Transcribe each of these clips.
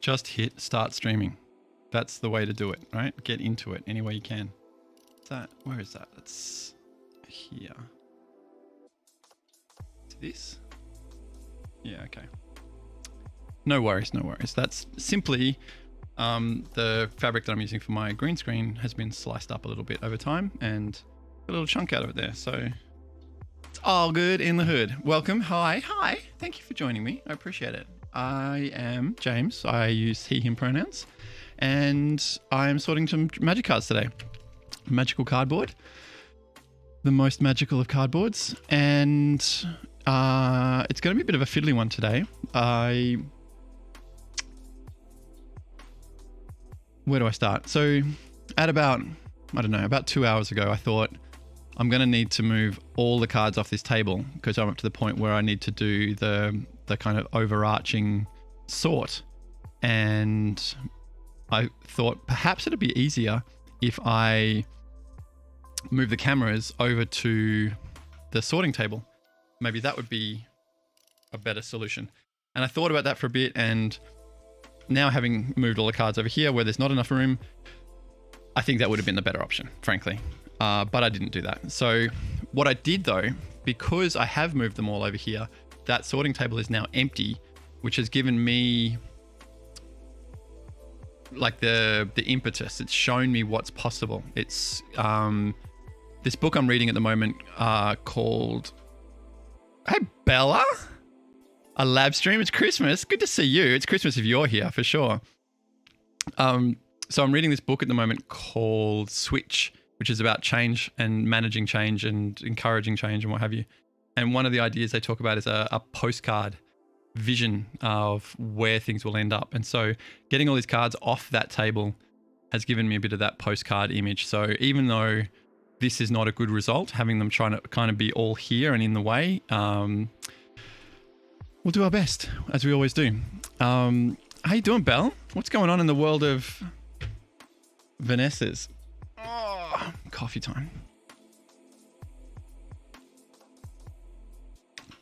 just hit start streaming. That's the way to do it, right? Get into it any way you can. Where is that? That's here. Is this? Yeah, okay. No worries, no worries. That's simply the fabric that I'm using for my green screen has been sliced up a little bit over time and a little chunk out of it there. So it's all good in the hood. Welcome. Hi. Thank you for joining me. I appreciate it. I am James. I use he, him pronouns. And I'm sorting some magic cards today. Magical cardboard. The most magical of cardboards. And it's going to be a bit of a fiddly one today. Where do I start? So at about 2 hours ago, I thought I'm going to need to move all the cards off this table because I'm up to the point where I need to do the kind of overarching sort. And I thought perhaps it'd be easier if I move the cameras over to the sorting table. Maybe that would be a better solution. And I thought about that for a bit, and now having moved all the cards over here where there's not enough room, I think that would have been the better option, frankly. But I didn't do that. So what I did though, because I have moved them all over here, that sorting table is now empty, which has given me like the impetus. It's shown me what's possible. It's this book I'm reading at the moment called, hey Bella, a lab stream. It's Christmas. Good to see you. It's Christmas if you're here for sure. So I'm reading this book at the moment called Switch, which is about change and managing change and encouraging change and what have you. And one of the ideas they talk about is a postcard vision of where things will end up. And so getting all these cards off that table has given me a bit of that postcard image. So even though this is not a good result, having them trying to kind of be all here and in the way, we'll do our best, as we always do. How you doing, Belle? What's going on in the world of Vanessa's? Oh, coffee time.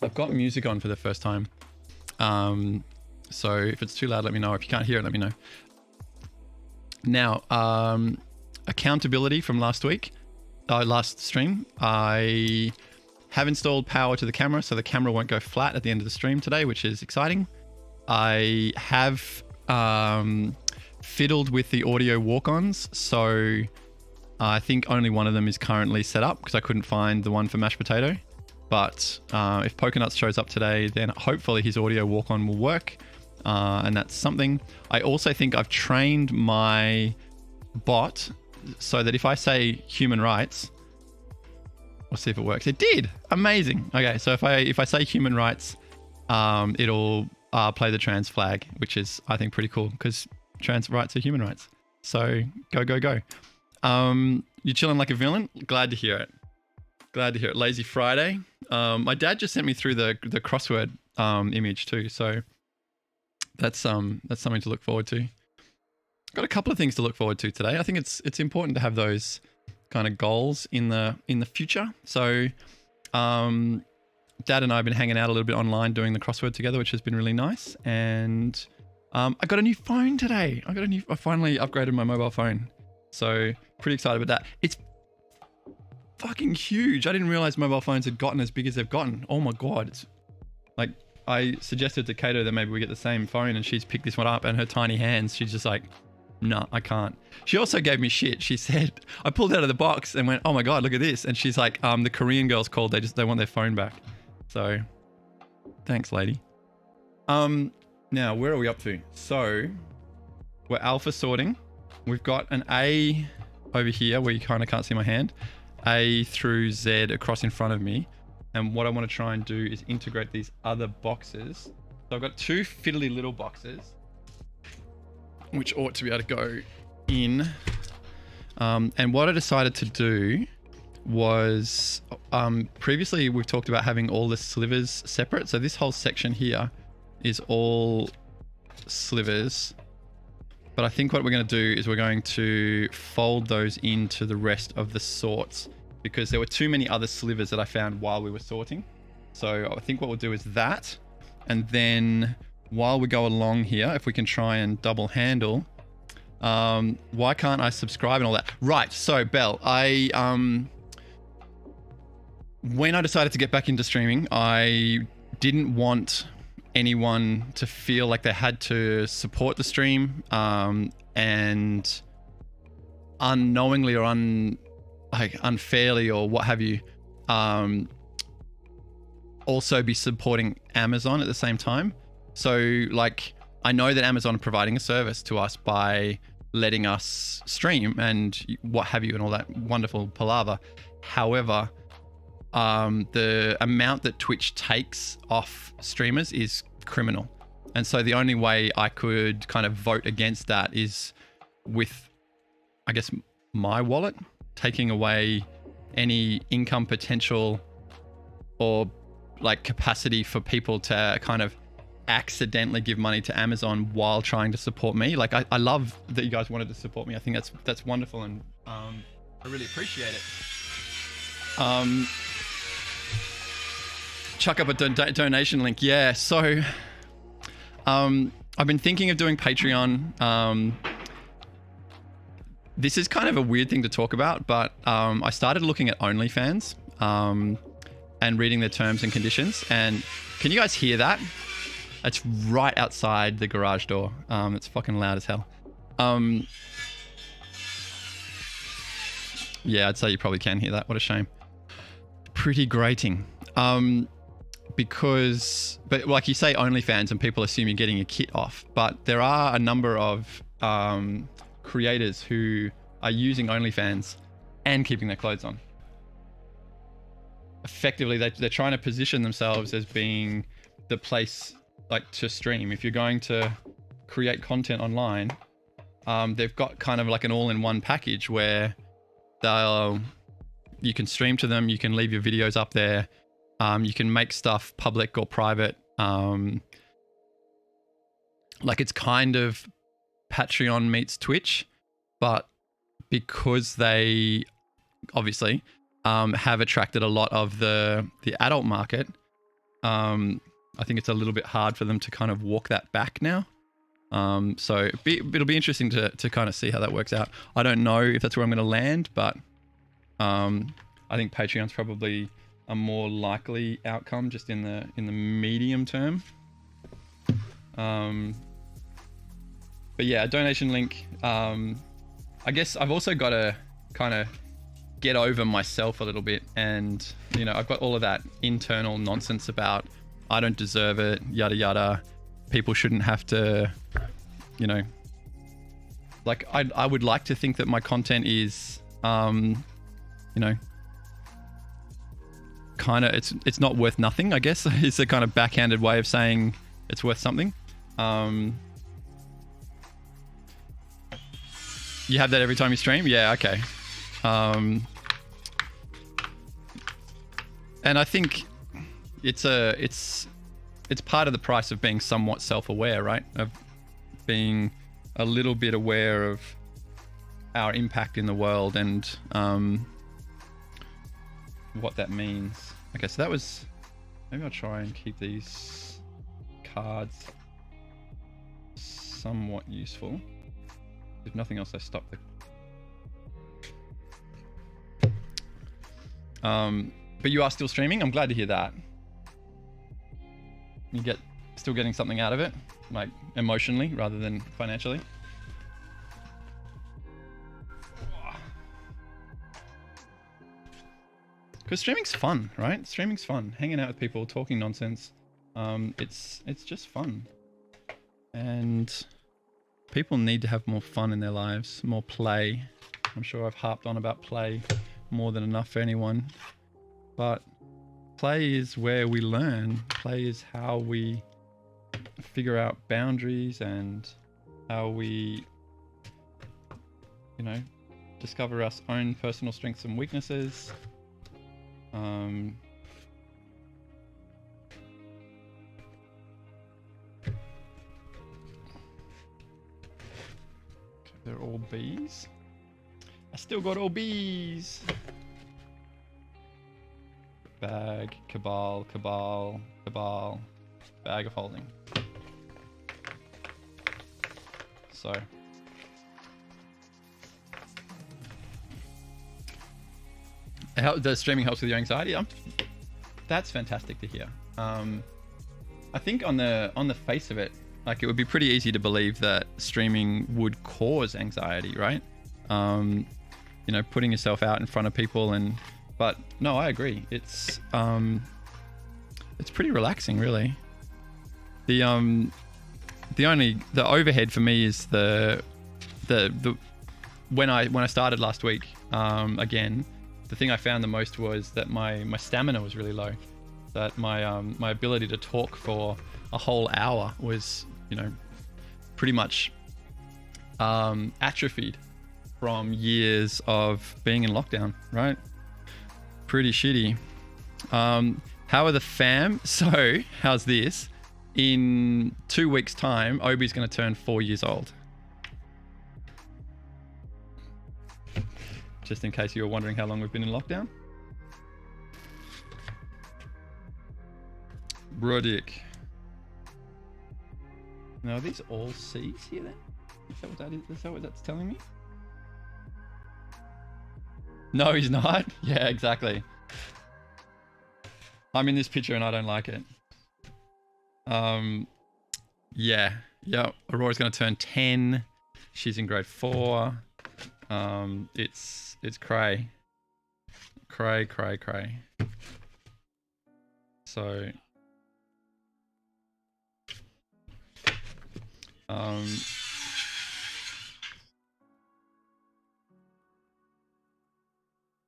I've got music on for the first time. So if it's too loud, let me know. If you can't hear it, let me know. Now, accountability from last stream. I have installed power to the camera, so the camera won't go flat at the end of the stream today, which is exciting. I have fiddled with the audio walk-ons, so I think only one of them is currently set up because I couldn't find the one for mashed potato. But if Pokenuts shows up today, then hopefully his audio walk-on will work, and that's something. I also think I've trained my bot so that if I say human rights, we'll see if it works. It did. Amazing. Okay, so if I say human rights, it'll play the trans flag, which is, I think, pretty cool because trans rights are human rights. So go. You're chilling like a villain? Glad to hear it. Lazy Friday. My dad just sent me through the crossword image too, so that's something to look forward to. Got a couple of things to look forward to today. I think it's important to have those kind of goals in the future. So Dad and I have been hanging out a little bit online doing the crossword together, which has been really nice. And I got a new phone today. I finally upgraded my mobile phone, so pretty excited about that. It's fucking huge. I didn't realize mobile phones had gotten as big as they've gotten. Oh my god. It's like, I suggested to Kato that maybe we get the same phone, and she's picked this one up, and her tiny hands, she's just like, no, I can't. She also gave me shit. She said, I pulled it out of the box and went, oh my god, look at this. And she's like, the Korean girls called, they want their phone back. So thanks, lady. Now where are we up to? So we're alpha sorting. We've got an A over here where you kind of can't see my hand. A through Z across in front of me. And what I want to try and do is integrate these other boxes. So I've got two fiddly little boxes, which ought to be able to go in. And what I decided to do was, previously we've talked about having all the slivers separate. So this whole section here is all slivers. But I think what we're going to do is we're going to fold those into the rest of the sorts, because there were too many other slivers that I found while we were sorting. So I think what we'll do is that, and then while we go along here, if we can try and double handle, why can't I subscribe and all that? Right. So Belle, when I decided to get back into streaming, I didn't want anyone to feel like they had to support the stream, and unknowingly or unfairly or what have you, also be supporting Amazon at the same time. So like, I know that Amazon are providing a service to us by letting us stream and what have you and all that wonderful palaver. However, the amount that Twitch takes off streamers is criminal. And so the only way I could kind of vote against that is with, I guess, my wallet, taking away any income potential or like capacity for people to kind of accidentally give money to Amazon while trying to support me. Like I love that you guys wanted to support me. I think that's wonderful, and I really appreciate it. Chuck up a donation link. Yeah, so I've been thinking of doing Patreon. This is kind of a weird thing to talk about, but I started looking at OnlyFans and reading their terms and conditions. And can you guys hear that? It's right outside the garage door. It's fucking loud as hell. Yeah, I'd say you probably can hear that. What a shame. Pretty grating. But like you say OnlyFans and people assume you're getting a kit off, but there are a number of creators who are using OnlyFans and keeping their clothes on. Effectively, they're trying to position themselves as being the place like to stream. If you're going to create content online, they've got kind of like an all-in-one package where you can stream to them, you can leave your videos up there, you can make stuff public or private. Like it's kind of Patreon meets Twitch, but because they obviously have attracted a lot of the adult market, I think it's a little bit hard for them to kind of walk that back now. So it'll be interesting to kind of see how that works out. I don't know if that's where I'm going to land, but I think Patreon's probably a more likely outcome just in the medium term. But yeah, a donation link. I guess I've also got to kind of get over myself a little bit, and you know, I've got all of that internal nonsense about I don't deserve it, yada yada. People shouldn't have to, you know, like I would like to think that my content is, you know, kind of it's not worth nothing, I guess. It's a kind of backhanded way of saying it's worth something. You have that every time you stream? Yeah, okay. And I think it's part of the price of being somewhat self-aware, right? Of being a little bit aware of our impact in the world and what that means. Okay, so that was... Maybe I'll try and keep these cards somewhat useful. If nothing else, I stop the... But you are still streaming? I'm glad to hear that. You still getting something out of it, like emotionally rather than financially. Because streaming's fun, right? Streaming's fun. Hanging out with people, talking nonsense. It's just fun. And people need to have more fun in their lives, more play. I'm sure I've harped on about play more than enough for anyone. But play is where we learn. Play is how we figure out boundaries and how we, you know, discover our own personal strengths and weaknesses. They're all bees. I still got all bees. Bag, cabal, bag of holding. So the streaming helps with your anxiety. That's fantastic to hear. I think on the face of it, like, it would be pretty easy to believe that streaming would cause anxiety, right? You know, putting yourself out in front of people, but no, I agree. It's pretty relaxing, really. The overhead for me is the when I started last week, again, the thing I found the most was that my stamina was really low. That my ability to talk for a whole hour was, you know, pretty much atrophied from years of being in lockdown, right? Pretty shitty. How are the fam? So, how's this? In 2 weeks' time, Obi's going to turn 4 years old. Just in case you were wondering how long we've been in lockdown. Brodick. Now, are these all C's here then? Is that what that is? Is that what that's telling me? No, he's not. Yeah, exactly. I'm in this picture and I don't like it. Yeah. Aurora's going to turn 10. She's in grade 4. It's cray. So,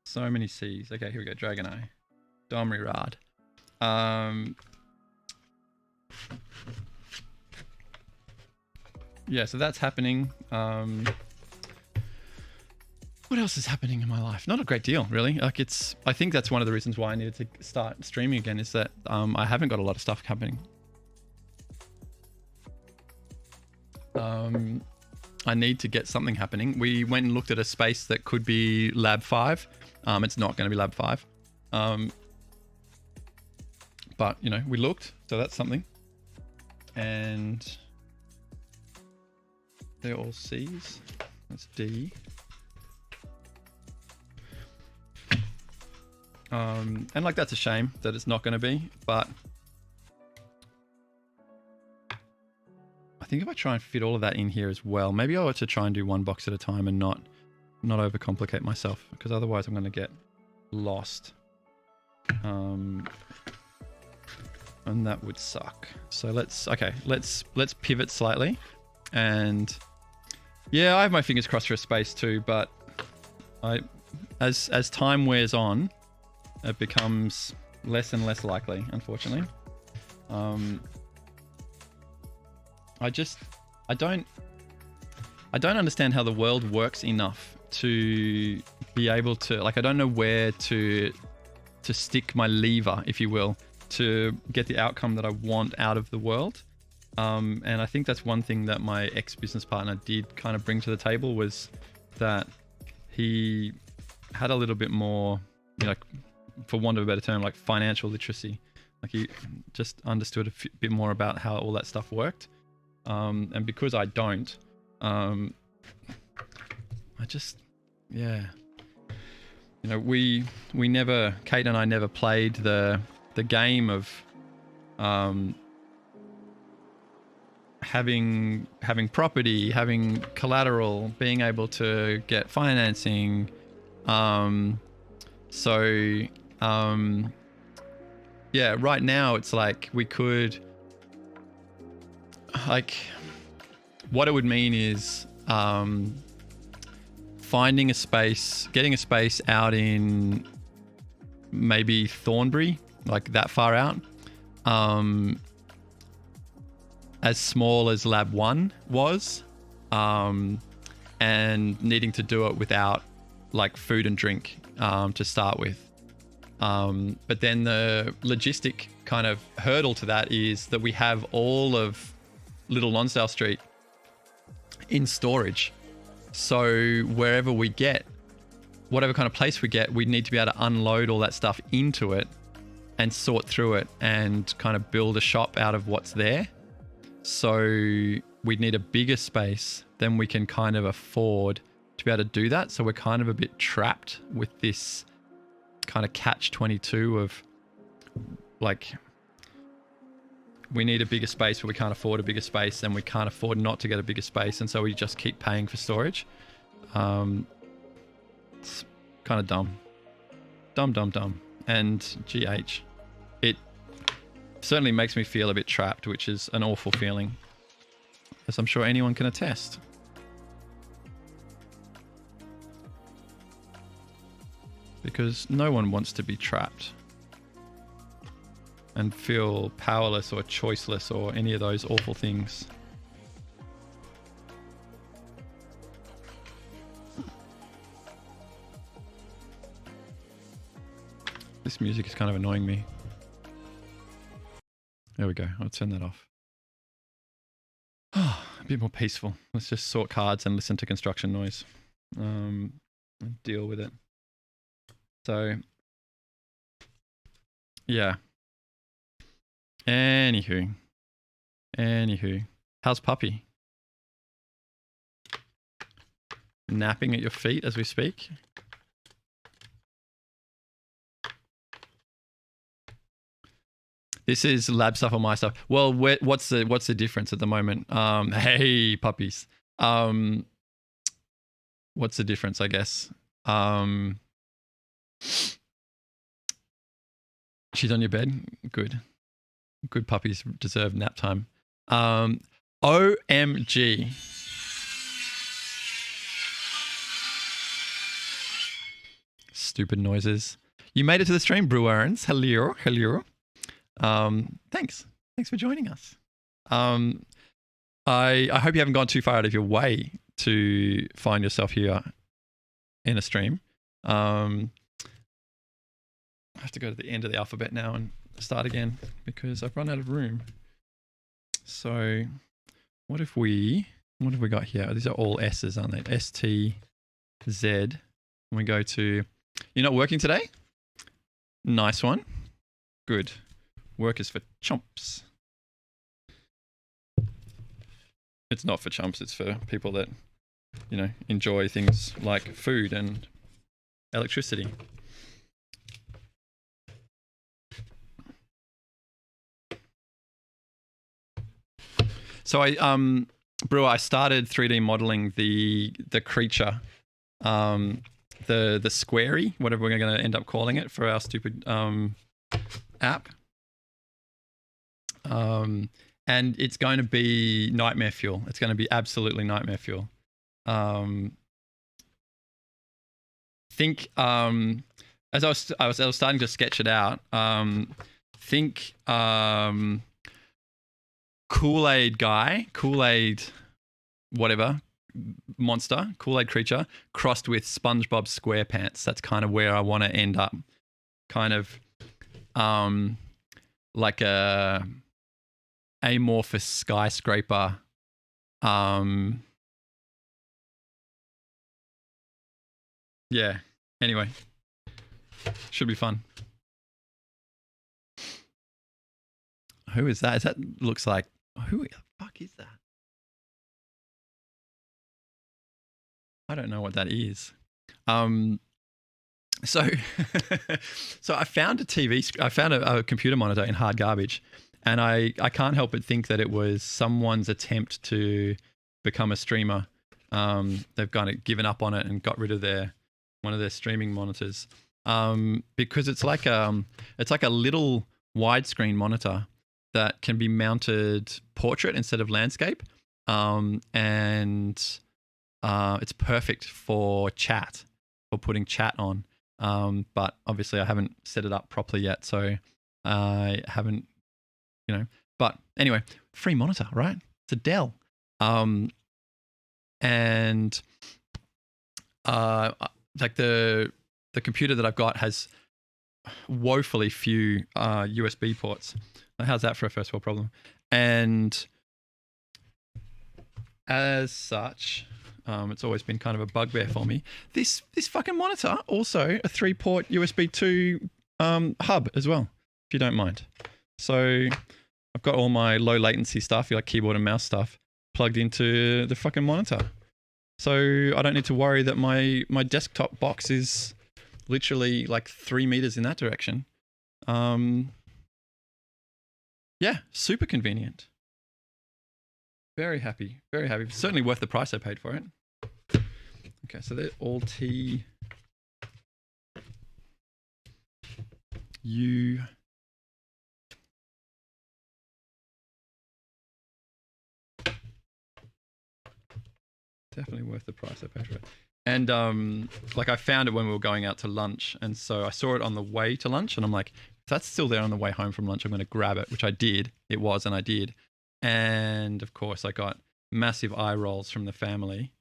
so many C's. Okay, here we go. Dragon Eye. Domri Rad. Yeah, so that's happening. What else is happening in my life? Not a great deal, really. Like, I think that's one of the reasons why I needed to start streaming again, is that I haven't got a lot of stuff happening. I need to get something happening. We went and looked at a space that could be Lab 5. It's not going to be Lab 5. But, you know, we looked, so that's something. And they're all C's. That's D. And like, that's a shame that it's not going to be, but I think if I try and fit all of that in here as well, maybe I ought to try and do one box at a time and not overcomplicate myself, because otherwise I'm going to get lost. And that would suck. So let's pivot slightly. And yeah, I have my fingers crossed for a space too, but as time wears on, it becomes less and less likely, unfortunately. I don't understand how the world works enough to be able to, like, I don't know where to stick my lever, if you will, to get the outcome that I want out of the world. And I think that's one thing that my ex-business partner did kind of bring to the table, was that he had a little bit more, you know, for want of a better term, like financial literacy. Like, he just understood a bit more about how all that stuff worked. And because I don't, yeah. You know, we never, Kate and I never played the game of having property, having collateral, being able to get financing. Yeah, right now it's like we could, like, what it would mean is finding a space, getting a space out in maybe Thornbury, like that far out, as small as Lab 1 was, and needing to do it without like food and drink to start with. But then the logistic kind of hurdle to that is that we have all of Little Lonsdale Street in storage. So wherever we get, whatever kind of place we get, we need to be able to unload all that stuff into it and sort through it and kind of build a shop out of what's there. So we'd need a bigger space then we can kind of afford to be able to do that. So we're kind of a bit trapped with this kind of catch-22 of like, we need a bigger space, but we can't afford a bigger space, and we can't afford not to get a bigger space, and so we just keep paying for storage. It's kind of dumb. Dumb. And GH, it certainly makes me feel a bit trapped, which is an awful feeling, as I'm sure anyone can attest. Because no one wants to be trapped and feel powerless or choiceless or any of those awful things. This music is kind of annoying me. There we go. I'll turn that off. Oh, a bit more peaceful. Let's just sort cards and listen to construction noise. And deal with it. So, yeah. Anywho. How's puppy? Napping at your feet as we speak? This is lab stuff or my stuff. Well, what's the difference at the moment? Hey, puppies. What's the difference, I guess? She's on your bed? Good. Good puppies deserve nap time. OMG. Stupid noises. You made it to the stream, Brewerns. Hello. Thanks for joining us. I hope you haven't gone too far out of your way to find yourself here in a stream. I have to go to the end of the alphabet now and start again because I've run out of room. So what have we got here? These are all S's, aren't they? S, T, Z. And we go to, you're not working today? Nice one. Good. Work is for chumps. It's not for chumps, it's for people that, enjoy things like food and electricity. So Brewer, I started 3D modeling the creature, the squarey, whatever we're going to end up calling it for our stupid app. And it's going to be nightmare fuel. It's going to be absolutely nightmare fuel. Think as I was starting to sketch it out. Think Kool-Aid guy, Kool-Aid whatever monster, Kool-Aid creature crossed with SpongeBob SquarePants. That's kind of where I want to end up. Kind of like a amorphous skyscraper. Yeah. Anyway, should be fun. Who is that? Looks like, who the fuck is that? I don't know what that is. So I found a computer monitor in hard garbage, and I can't help but think that it was someone's attempt to become a streamer. They've kind of given up on it and got rid of one of their streaming monitors, because it's like a little widescreen monitor that can be mounted portrait instead of landscape, and it's perfect for chat, for putting chat on. But obviously I haven't set it up properly yet, so I haven't, But anyway, free monitor, right? It's a Dell, and like the computer that I've got has woefully few USB ports. How's that for a first world problem? And as such, it's always been kind of a bugbear for me. This fucking monitor, also a 3-port USB 2 hub as well, if you don't mind. So I've got all my low latency stuff, like keyboard and mouse stuff, plugged into the fucking monitor. So I don't need to worry that my desktop box is literally like 3 meters in that direction. Yeah, super convenient. Very happy, very happy. Certainly worth the price I paid for it. Okay, so they're all T U. Definitely worth the price I paid for it. And like I found it when we were going out to lunch, and so I saw it on the way to lunch, and I'm like, if that's still there on the way home from lunch, I'm going to grab it, which I did. It was, and I did. And of course, I got massive eye rolls from the family.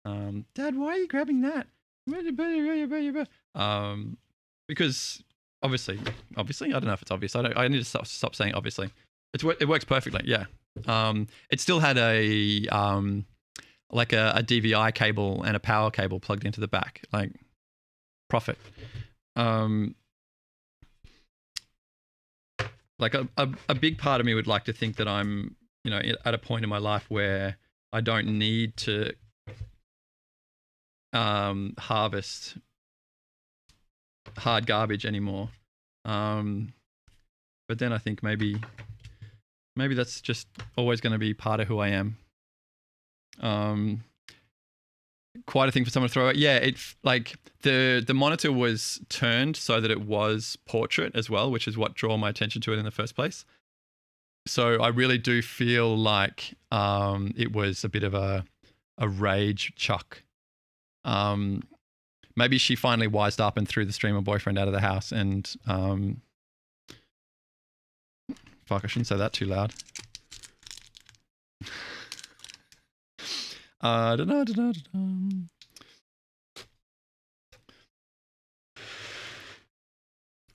Dad, why are you grabbing that? Because obviously, I don't know if it's obvious. I need to stop saying obviously. It works perfectly. Yeah. It still had a like a DVI cable and a power cable plugged into the back. Like, profit. Like a big part of me would like to think that I'm, at a point in my life where I don't need to harvest hard garbage anymore. But then I think maybe that's just always going to be part of who I am. Quite a thing for someone to throw out. Yeah, it's like the monitor was turned so that it was portrait as well, which is what drew my attention to it in the first place. So I really do feel like it was a bit of a rage chuck. Maybe she finally wised up and threw the streamer boyfriend out of the house, and fuck, I shouldn't say that too loud.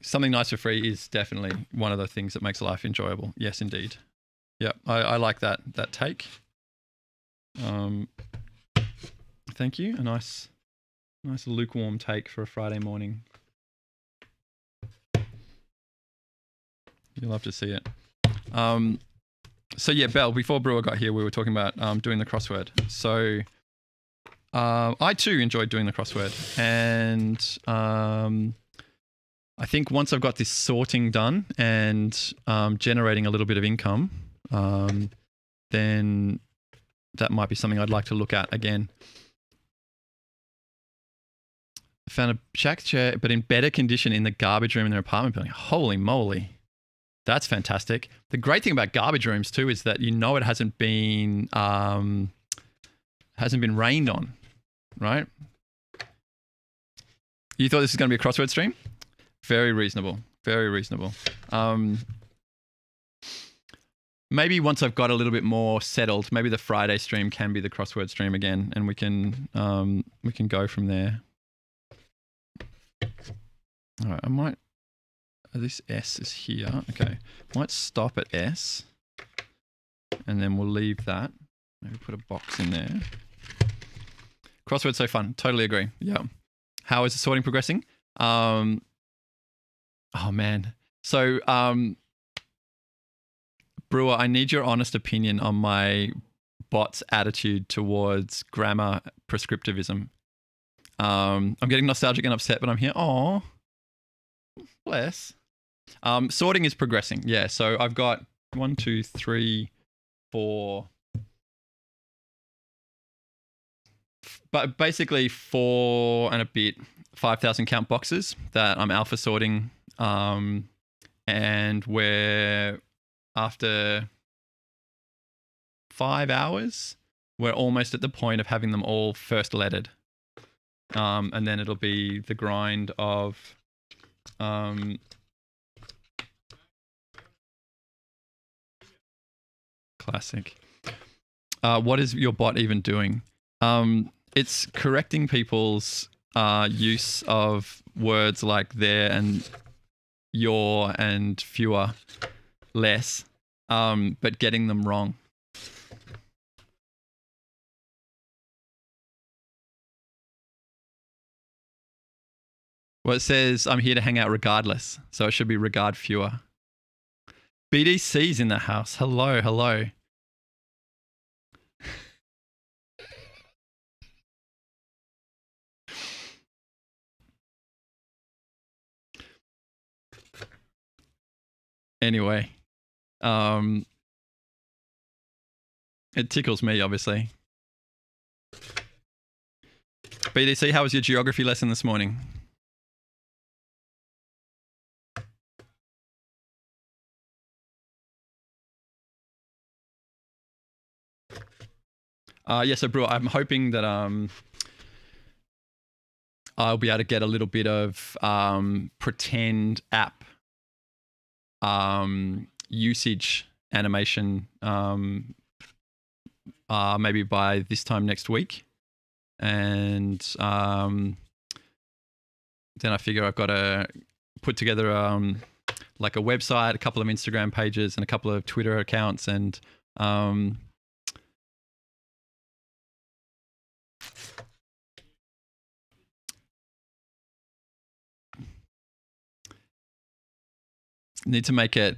Something nice for free is definitely one of the things that makes life enjoyable. Yes, indeed. Yeah, I like that take. Thank you. A nice lukewarm take for a Friday morning. You'll love to see it. So yeah, Belle, before Brewer got here, we were talking about doing the crossword. So I too enjoyed doing the crossword. And I think once I've got this sorting done and generating a little bit of income, then that might be something I'd like to look at again. Found a shack chair, but in better condition in the garbage room in their apartment building. Holy moly. That's fantastic. The great thing about garbage rooms too is that it hasn't been rained on, right? You thought this was going to be a crossword stream? Very reasonable. Very reasonable. Maybe once I've got a little bit more settled, maybe the Friday stream can be the crossword stream again, and we can go from there. All right, I might. This S is here. Okay, might stop at S, and then we'll leave that. Maybe put a box in there. Crossword's so fun. Totally agree. Yeah. How is the sorting progressing? Oh man. So, Brewer, I need your honest opinion on my bot's attitude towards grammar prescriptivism. I'm getting nostalgic and upset, but I'm here. Aw, bless. Sorting is progressing. Yeah. So I've got 1, 2, 3, 4. But basically 4 and a bit 5,000 count boxes that I'm alpha sorting. And we're after 5 hours, we're almost at the point of having them all first lettered. And then it'll be the grind of classic. What is your bot even doing? It's correcting people's use of words like there and your and fewer, less, but getting them wrong. Well, it says I'm here to hang out regardless, so it should be regard fewer. BDC's in the house. Hello, hello. Anyway, it tickles me, obviously. BDC, how was your geography lesson this morning? Yeah, so bro, I'm hoping that I'll be able to get a little bit of pretend app usage animation maybe by this time next week. And then I figure I've got to put together like a website, a couple of Instagram pages, and a couple of Twitter accounts, and need to make it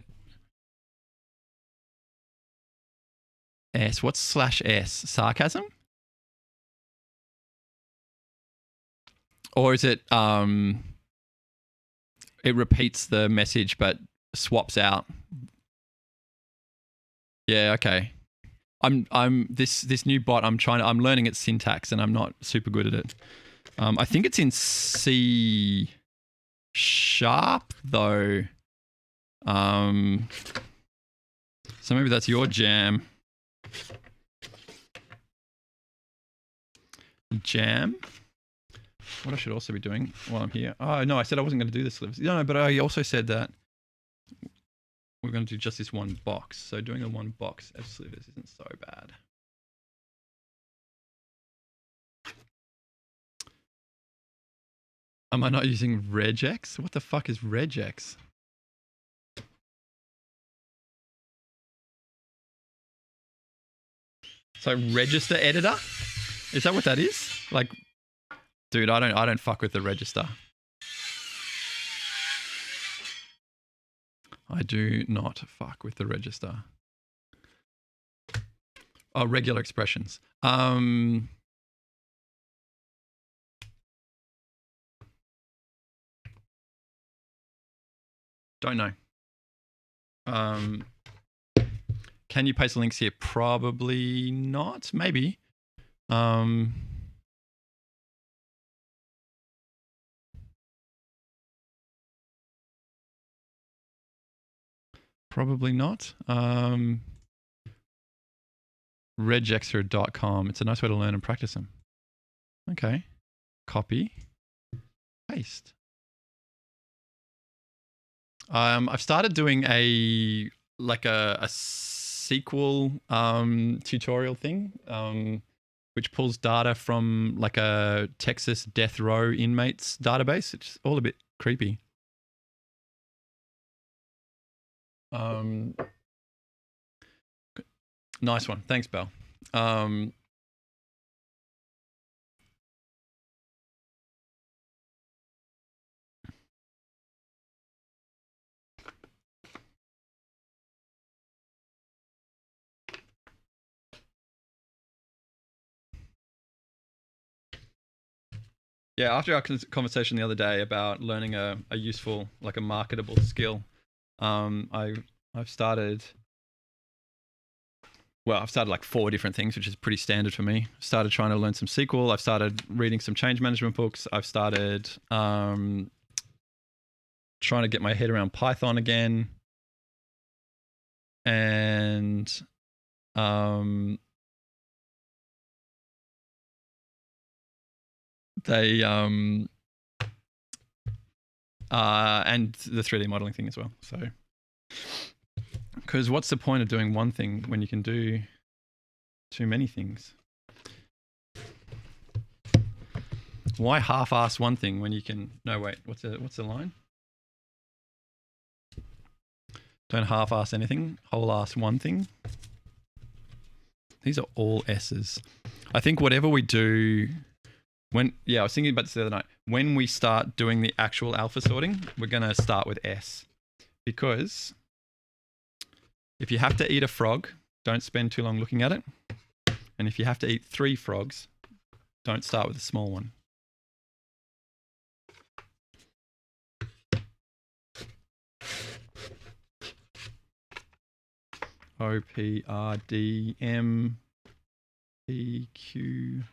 S. What's /S? Sarcasm? Or is it it repeats the message but swaps out? Yeah, okay. I'm this new bot, I'm learning its syntax and I'm not super good at it. I think it's in C# though. So maybe that's your jam. Jam? What I should also be doing while I'm here. Oh, no, I said I wasn't going to do the slivers. No, but I also said that we're going to do just this one box. So doing the one box of slivers isn't so bad. Am I not using regex? What the fuck is regex? So register editor? Is that what that is? Like, dude, I don't fuck with the register. I do not fuck with the register. Oh, regular expressions. Don't know. Can you paste links here? Probably not. Maybe. Probably not. Regexer.com. It's a nice way to learn and practice them. Okay. Copy. Paste. I've started doing a SQL tutorial thing, which pulls data from like a Texas death row inmates database. It's all a bit creepy. Nice one. Thanks, Belle. Yeah, after our conversation the other day about learning a useful, like a marketable skill, I've started like 4 different things, which is pretty standard for me. I've started trying to learn some SQL. I've started reading some change management books. I've started trying to get my head around Python again. And and the 3D modeling thing as well. So, because what's the point of doing one thing when you can do too many things? Why half-ass one thing when you can? No, wait. What's the line? Don't half-ass anything. Whole-ass one thing. These are all S's. I think whatever we do. I was thinking about this the other night. When we start doing the actual alpha sorting, we're going to start with S. Because if you have to eat a frog, don't spend too long looking at it. And if you have to eat 3 frogs, don't start with a small one. O P R D M P Q.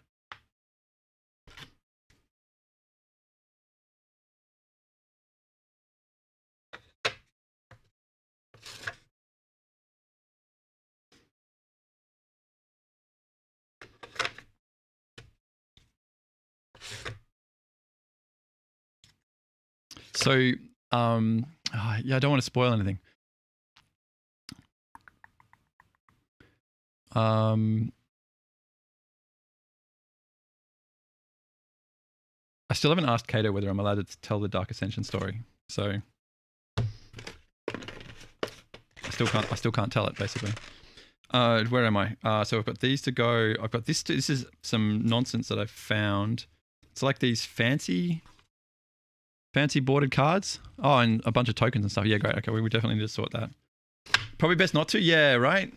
So, yeah, I don't want to spoil anything. I still haven't asked Kato whether I'm allowed to tell the Dark Ascension story. So I still can't tell it, basically. Where am I? So I've got these to go. I've got this. This is some nonsense that I've found. It's like these fancy boarded cards. Oh, and a bunch of tokens and stuff. Yeah, great. Okay, we definitely need to sort that. Probably best not to. Yeah, right.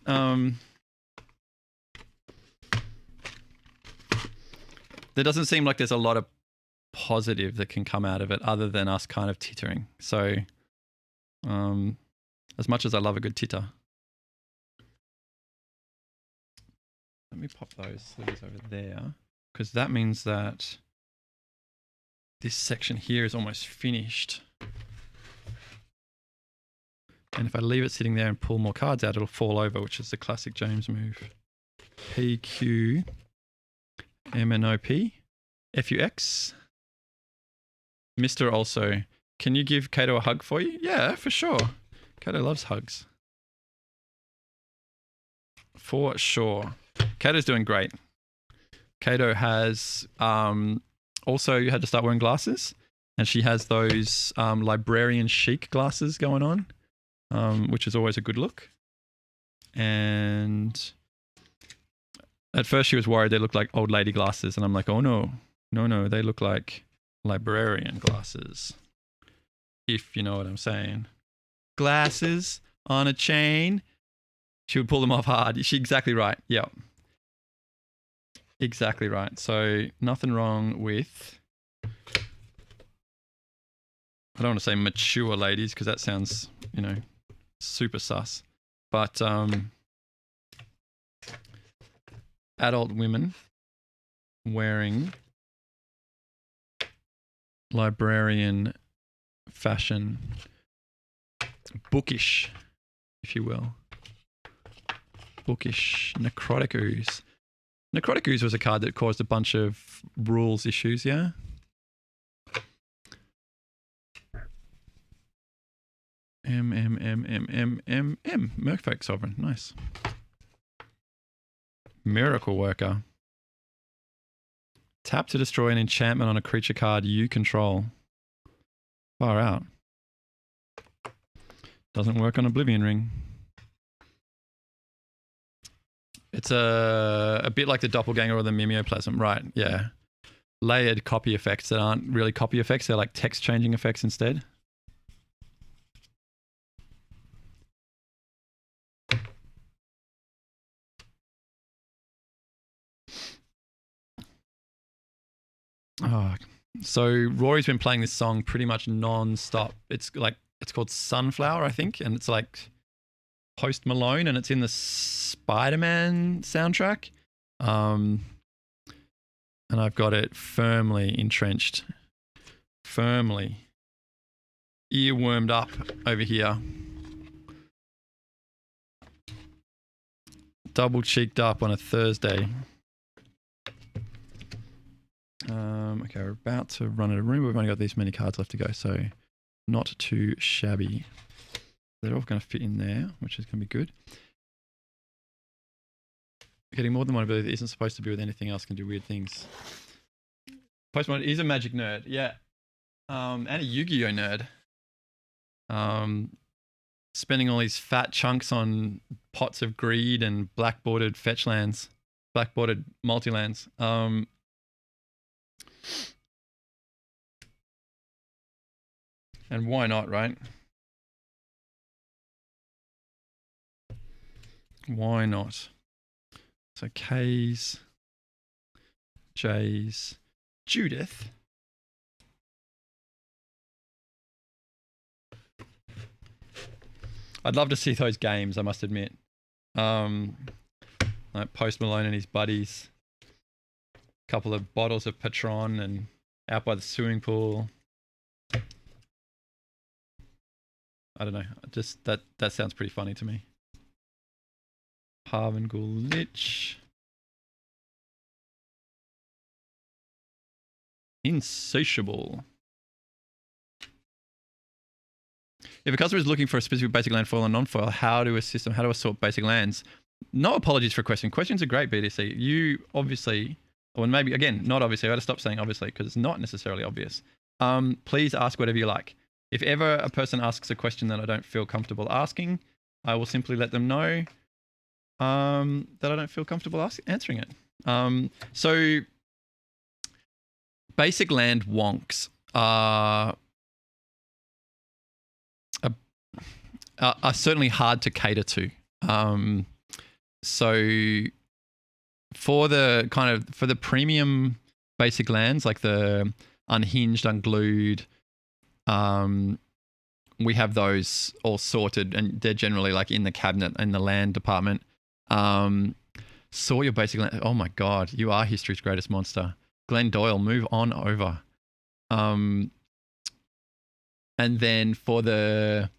There doesn't seem like there's a lot of positive that can come out of it other than us kind of tittering. So, as much as I love a good titter. Let me pop those slivers over there, because that means that this section here is almost finished. And if I leave it sitting there and pull more cards out, it'll fall over, which is the classic James move. P, Q, M, N, O, P, F, U, X. Mr. Also, can you give Kato a hug for you? Yeah, for sure. Kato loves hugs. For sure. Kato's doing great. Kato has also had to start wearing glasses, and she has those librarian chic glasses going on, which is always a good look. And at first she was worried they looked like old lady glasses, and I'm like, oh no, they look like librarian glasses, if you know what I'm saying. Glasses on a chain. She would pull them off hard. She's exactly right. Yep. Exactly right. So nothing wrong with, I don't want to say mature ladies because that sounds, super sus. But adult women wearing librarian fashion, bookish, if you will. Bookish. Necrotic Ooze. Necrotic Ooze was a card that caused a bunch of rules issues, yeah? Merfolk Sovereign. Nice. Miracle Worker. Tap to destroy an enchantment on a creature card you control. Far out. Doesn't work on Oblivion Ring. It's a bit like the Doppelganger or the Mimeoplasm, right? Yeah. Layered copy effects that aren't really copy effects. They're like text changing effects instead. Oh, so Rory's been playing this song pretty much non-stop. It's called Sunflower, I think, and it's like Post Malone, and it's in the Spider-Man soundtrack. And I've got it firmly entrenched, firmly earwormed up over here. Double cheeked up on a Thursday. Okay, we're about to run out of room. We've only got these many cards left to go, so not too shabby. They're all going to fit in there, which is going to be good. Getting more than one ability that isn't supposed to be with anything else can do weird things. Postmodern is a Magic nerd, yeah. And a Yu-Gi-Oh nerd. Spending all these fat chunks on Pots of Greed and black-bordered fetch lands. Black-bordered multi-lands. And why not, right? Why not? So K's, J's, Judith. I'd love to see those games, I must admit. Like Post Malone and his buddies. A couple of bottles of Patron and out by the swimming pool. I don't know. Just that sounds pretty funny to me. Harvin Gulich. Insatiable. If a customer is looking for a specific basic land foil and non-foil, how do I sort basic lands? No apologies for question. Questions are great, BDC. You obviously, or maybe again, not obviously. I got to stop saying obviously because it's not necessarily obvious. Please ask whatever you like. If ever a person asks a question that I don't feel comfortable asking, I will simply let them know that I don't feel comfortable answering it. So basic land wonks are certainly hard to cater to. So for the premium basic lands, like the unhinged, unglued, we have those all sorted, and they're generally like in the cabinet in the land department. Sort your basic land. Oh my God, you are history's greatest monster. Glenn Doyle, move on over. And then for the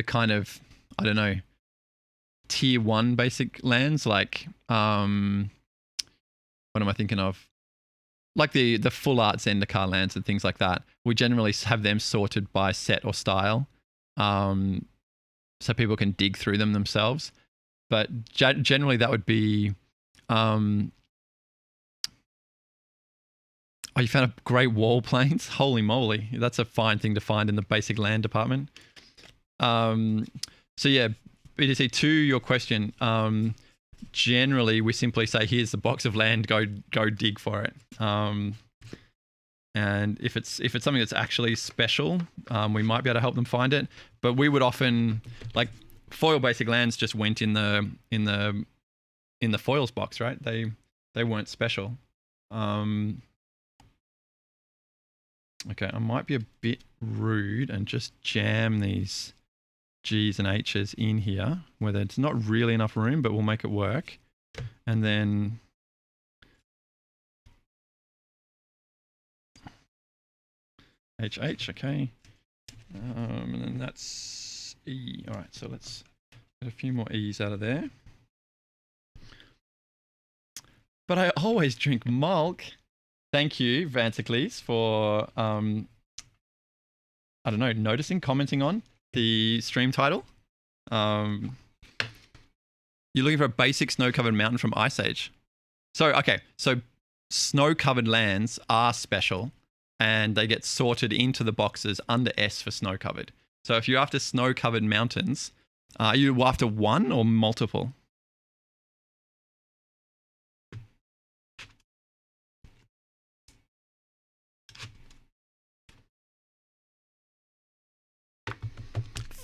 kind of, I don't know, tier 1 basic lands, like what am I thinking of? Like the full art Zendikar lands and things like that. We generally have them sorted by set or style, so people can dig through them themselves. But generally that would be, oh, you found a great wall planes? Holy moly, that's a fine thing to find in the basic land department. So yeah, BDC, to your question, generally we simply say, here's the box of land, go dig for it. And if it's something that's actually special, we might be able to help them find it. But we would often, like, foil basic lands just went in the foils box, right? They weren't special. Okay, I might be a bit rude and just jam these G's and H's in here where there's not really enough room, but we'll make it work. And then HH, okay. And then that's E. All right, so let's get a few more E's out of there. But I always drink milk. Thank you, Vansicles, for, I don't know, noticing, commenting on the stream title. You're looking for a basic snow-covered mountain from Ice Age. So, okay, so snow-covered lands are special, and they get sorted into the boxes under S for snow-covered. So if you're after snow-covered mountains, are you after one or multiple?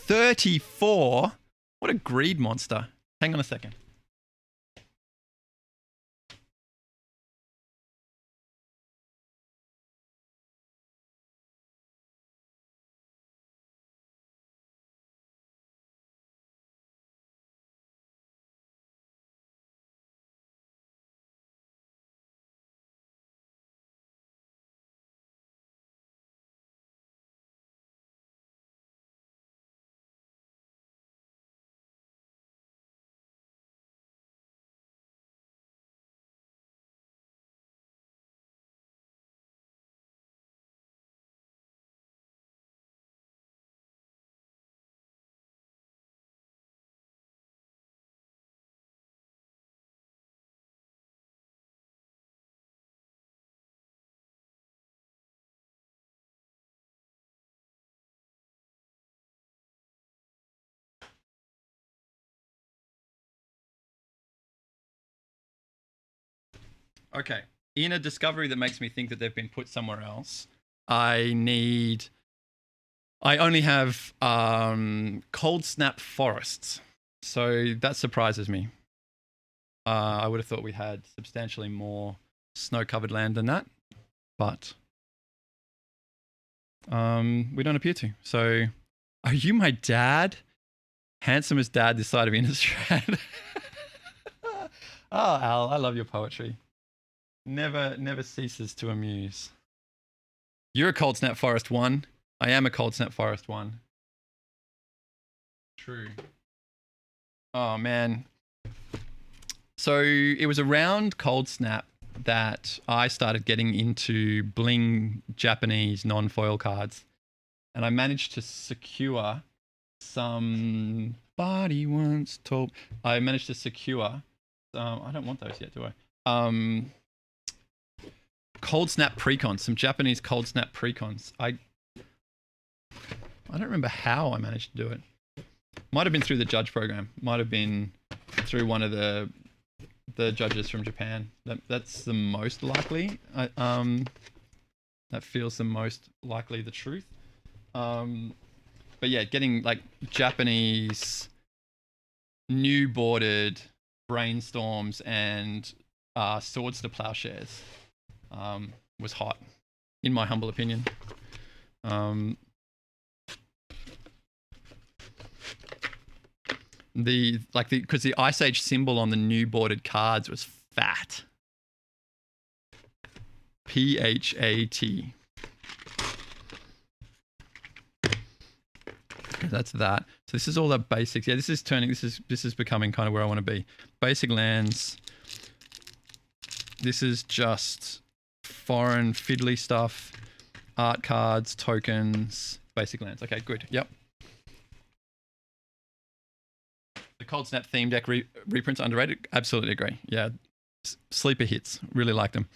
$34? What a greed monster. Hang on a second. Okay. In a discovery that makes me think that they've been put somewhere else, I only have cold snap forests. So that surprises me. I would have thought we had substantially more snow-covered land than that, but we don't appear to. So, are you my dad? Handsomest dad this side of Innistrad. Oh, Al, I love your poetry. Never ceases to amuse. You're a Cold Snap Forest 1. I am a Cold Snap Forest 1. True. Oh, man. So it was around Cold Snap that I started getting into bling Japanese non-foil cards. And I managed to secure somebody once told... I managed to secure... I don't want those yet, do I? Cold Snap Precons, some Japanese Cold Snap Precons. I don't remember how I managed to do it. Might have been through the judge program. Might have been through one of the judges from Japan. That's the most likely. That feels the most likely the truth. But yeah, getting like Japanese new boarded brainstorms and swords to plowshares was hot, in my humble opinion. Because the Ice Age symbol on the new boarded cards was fat. PHAT. That's that. So this is all the basics. Yeah, this is becoming kind of where I want to be. Basic lands. This is just foreign fiddly stuff. Art cards, tokens, basic lands. Okay, good. Yep. The Cold Snap theme deck reprints underrated. Absolutely agree. Yeah, sleeper hits. Really like them.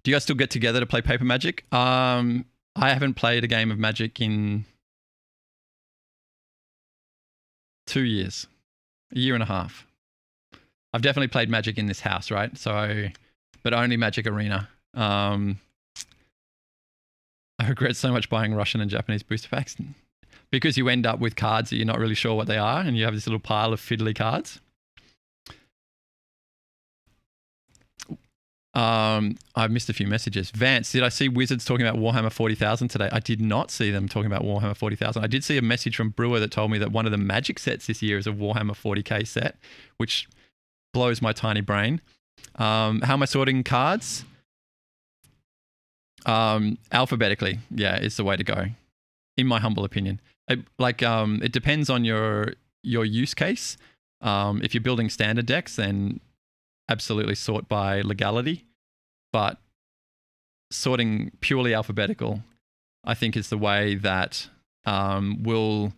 Do you guys still get together to play Paper Magic? I haven't played a game of Magic in 2 years, a year and a half. I've definitely played Magic in this house, right? So, but only Magic Arena. I regret so much buying Russian and Japanese booster packs because you end up with cards that you're not really sure what they are, and you have this little pile of fiddly cards. I've missed a few messages. Vance, did I see Wizards talking about Warhammer 40,000 today? I did not see them talking about Warhammer 40,000. I did see a message from Brewer that told me that one of the Magic sets this year is a Warhammer 40k set, which blows my tiny brain. How am I sorting cards? Alphabetically, yeah, is the way to go, in my humble opinion. It depends on your use case. If you're building standard decks, then absolutely sort by legality, but sorting purely alphabetical, I think, is the way that will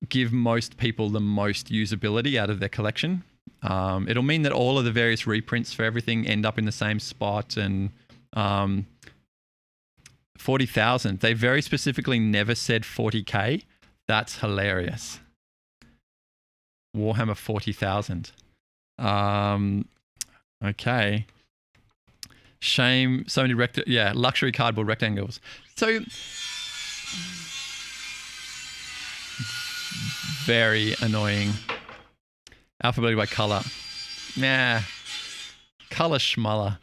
give most people the most usability out of their collection. It'll mean that all of the various reprints for everything end up in the same spot, and 40,000. They very specifically never said 40k. That's hilarious. Warhammer 40,000. Okay. Shame. So many luxury cardboard rectangles. So very annoying. Alphabetically by color. Nah. Color schmuller.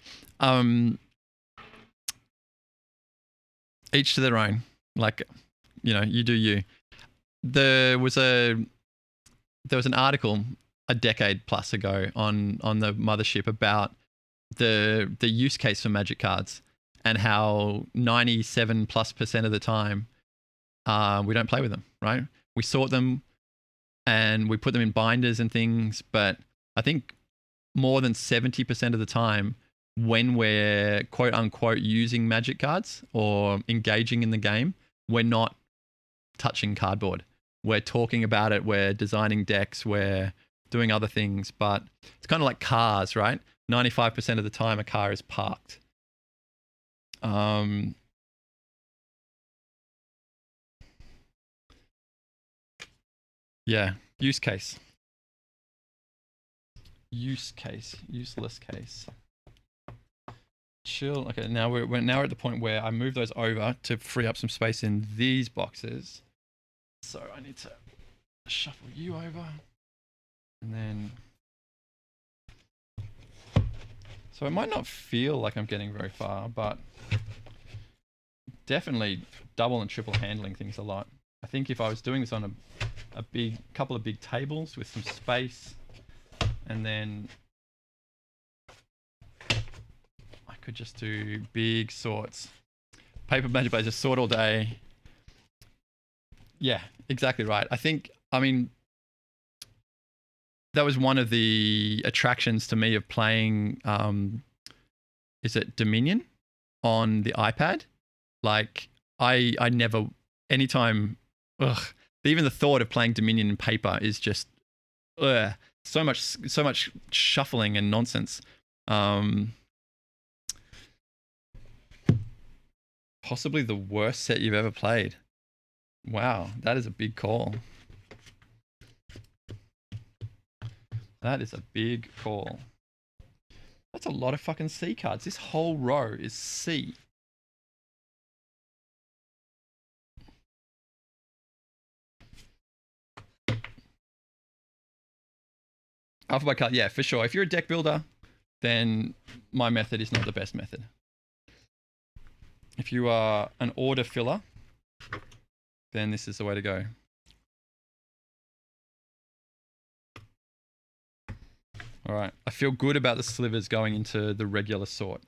Each to their own. Like, you do you. There was an article a decade plus ago on the mothership about the use case for Magic cards and how 97+% of the time we don't play with them, right? We sort them and we put them in binders and things, but I think more than 70% of the time when we're quote unquote using Magic cards or engaging in the game, we're not touching cardboard. We're talking about it, we're designing decks, we're doing other things, but it's kind of like cars, right? 95% of the time a car is parked. Yeah, use case. Useless case. Chill. Okay, now we're at the point where I move those over to free up some space in these boxes. So I need to shuffle you over. And then... So it might not feel like I'm getting very far, but definitely double and triple handling things a lot. I think if I was doing this on a couple of big tables with some space, And then I could just do big sorts. Paper Magic Blade, just sort all day. Yeah, exactly right. I mean, that was one of the attractions to me of playing, is it Dominion on the iPad? Like, I never, anytime, even the thought of playing Dominion in paper is just, so much shuffling and nonsense. Possibly the worst set you've ever played. Wow, that is a big call. That is a big call. That's a lot of fucking C cards. This whole row is C. Alphabet card, yeah, for sure. If you're a deck builder, then my method is not the best method. If you are an order filler, then this is the way to go. All right, I feel good about the slivers going into the regular sort.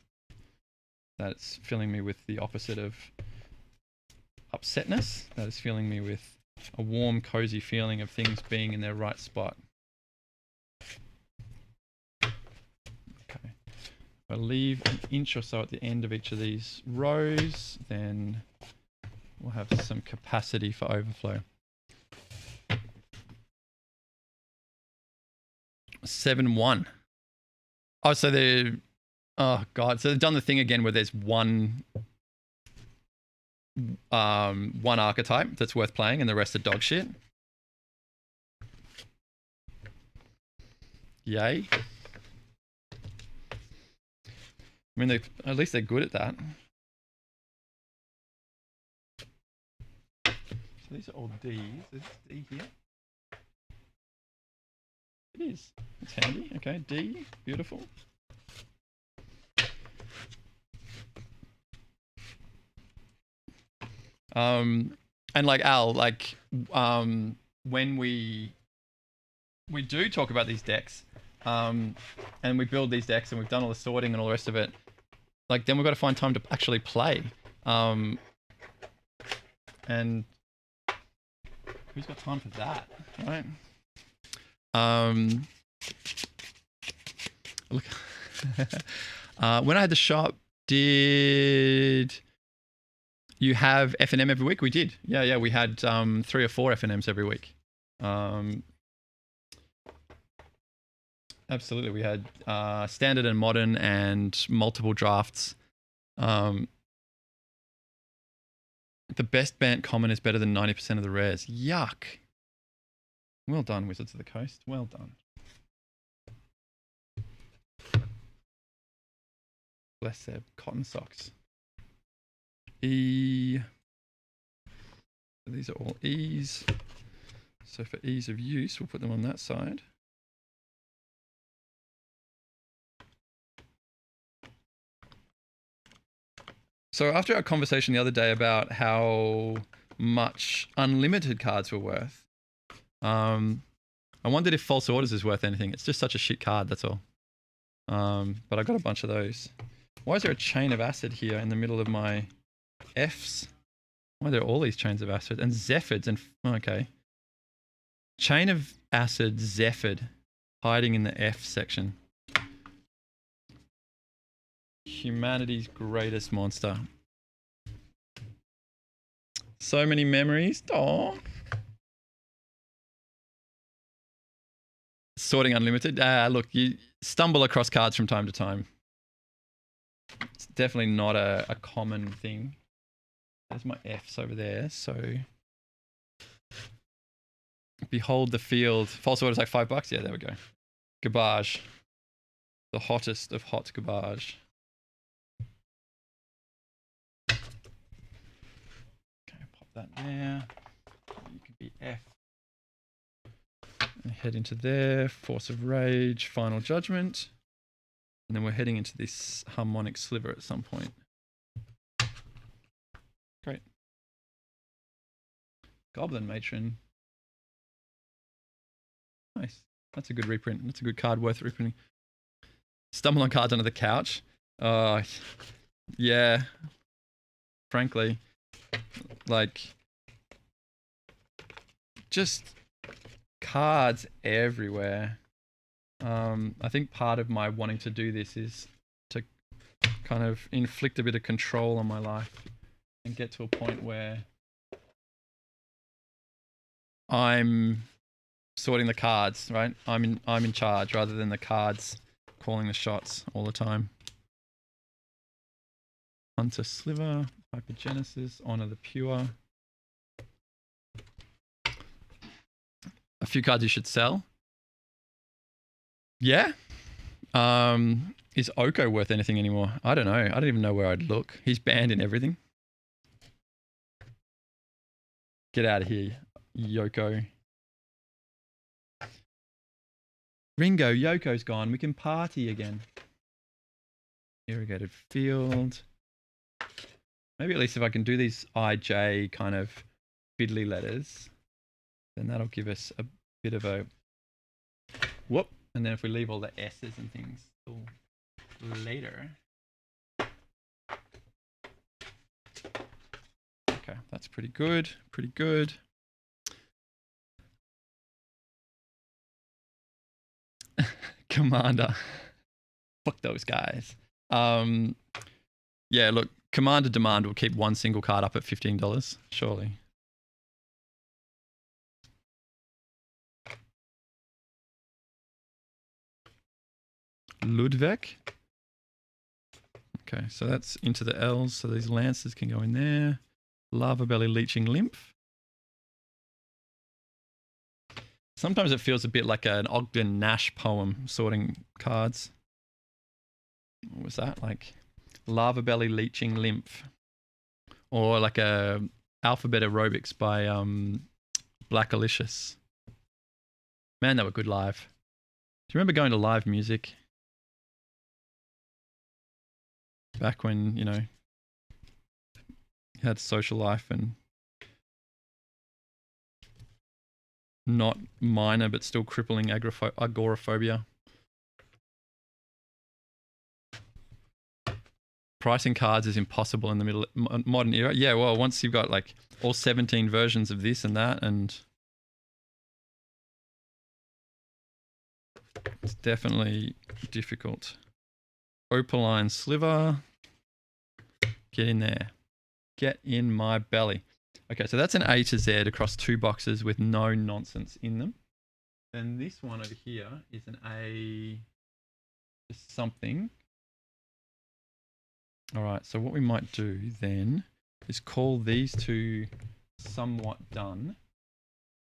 That's filling me with the opposite of upsetness. That is filling me with a warm, cozy feeling of things being in their right spot. Okay. If I leave an inch or so at the end of each of these rows, then we'll have some capacity for overflow. 7-1. Oh, so they're, oh God. So they've done the thing again where there's one archetype that's worth playing and the rest are dog shit. Yay. I mean, at least they're good at that. So these are all D's. Is this D here? It is. It's handy. Okay, D. Beautiful. And like Al, like when we do talk about these decks, and we build these decks and we've done all the sorting and all the rest of it, like then we've got to find time to actually play. And who's got time for that, right? Look, when I had the shop, did you have F&M every week? We did. Yeah. We had 3 or 4 F&Ms every week. Absolutely. We had standard and modern and multiple drafts. The best Bant common is better than 90% of the rares. Yuck. Well done, Wizards of the Coast. Well done. Bless their cotton socks. E. These are all E's. So for ease of use, we'll put them on that side. So after our conversation the other day about how much unlimited cards were worth, I wondered if False Orders is worth anything. It's just such a shit card, that's all. But I got a bunch of those. Why is there a chain of acid here in the middle of my F's? Why are there all these chains of acid? And Zephyds and... Okay. Chain of acid, Zephyd, hiding in the F section. Humanity's greatest monster. So many memories. Aww. Sorting Unlimited. Look, you stumble across cards from time to time. It's definitely not a common thing. There's my F's over there, so... Behold the field. False Order's like $5? Yeah, there we go. Garbage. The hottest of hot garbage. Okay, pop that there. You can be F. And head into there. Force of Rage. Final Judgment. And then we're heading into this harmonic sliver at some point. Great. Goblin Matron. Nice. That's a good reprint. That's a good card worth reprinting. Stumble on cards under the couch. Yeah. Frankly, like, just cards everywhere. I think part of my wanting to do this is to kind of inflict a bit of control on my life and get to a point where I'm sorting the cards, right? I'm in charge rather than the cards calling the shots all the time. Hunter Sliver, Hypergenesis, Honor the Pure. A few cards you should sell. Yeah. Is Oko worth anything anymore? I don't know. I don't even know where I'd look. He's banned in everything. Get out of here, Yoko. Ringo, Yoko's gone. We can party again. Irrigated field. Maybe at least if I can do these IJ kind of fiddly letters, then that'll give us a bit of a whoop. And then if we leave all the S's and things till later. Okay, that's pretty good. Pretty good. Commander. Fuck those guys. Yeah, look, Commander Demand will keep one single card up at $15, surely. Ludwig. Okay, so that's into the L's, so these Lancers can go in there. Lava Belly Leeching Lymph. Sometimes it feels a bit like an Ogden Nash poem sorting cards. What was that? Like Lava Belly Leeching Lymph. Or like a Alphabet Aerobics by Black Alicious. Man, they were good live. Do you remember going to live music? Back when, you know, you had social life and not minor but still crippling agoraphobia. Pricing cards is impossible in the middle modern era. Yeah, well, once you've got like all 17 versions of this and that, and it's definitely difficult. Opaline Sliver. Get in there. Get in my belly. Okay, so that's an A to Z across 2 boxes with no nonsense in them. Then this one over here is an A just something. All right, so what we might do then is call these two somewhat done.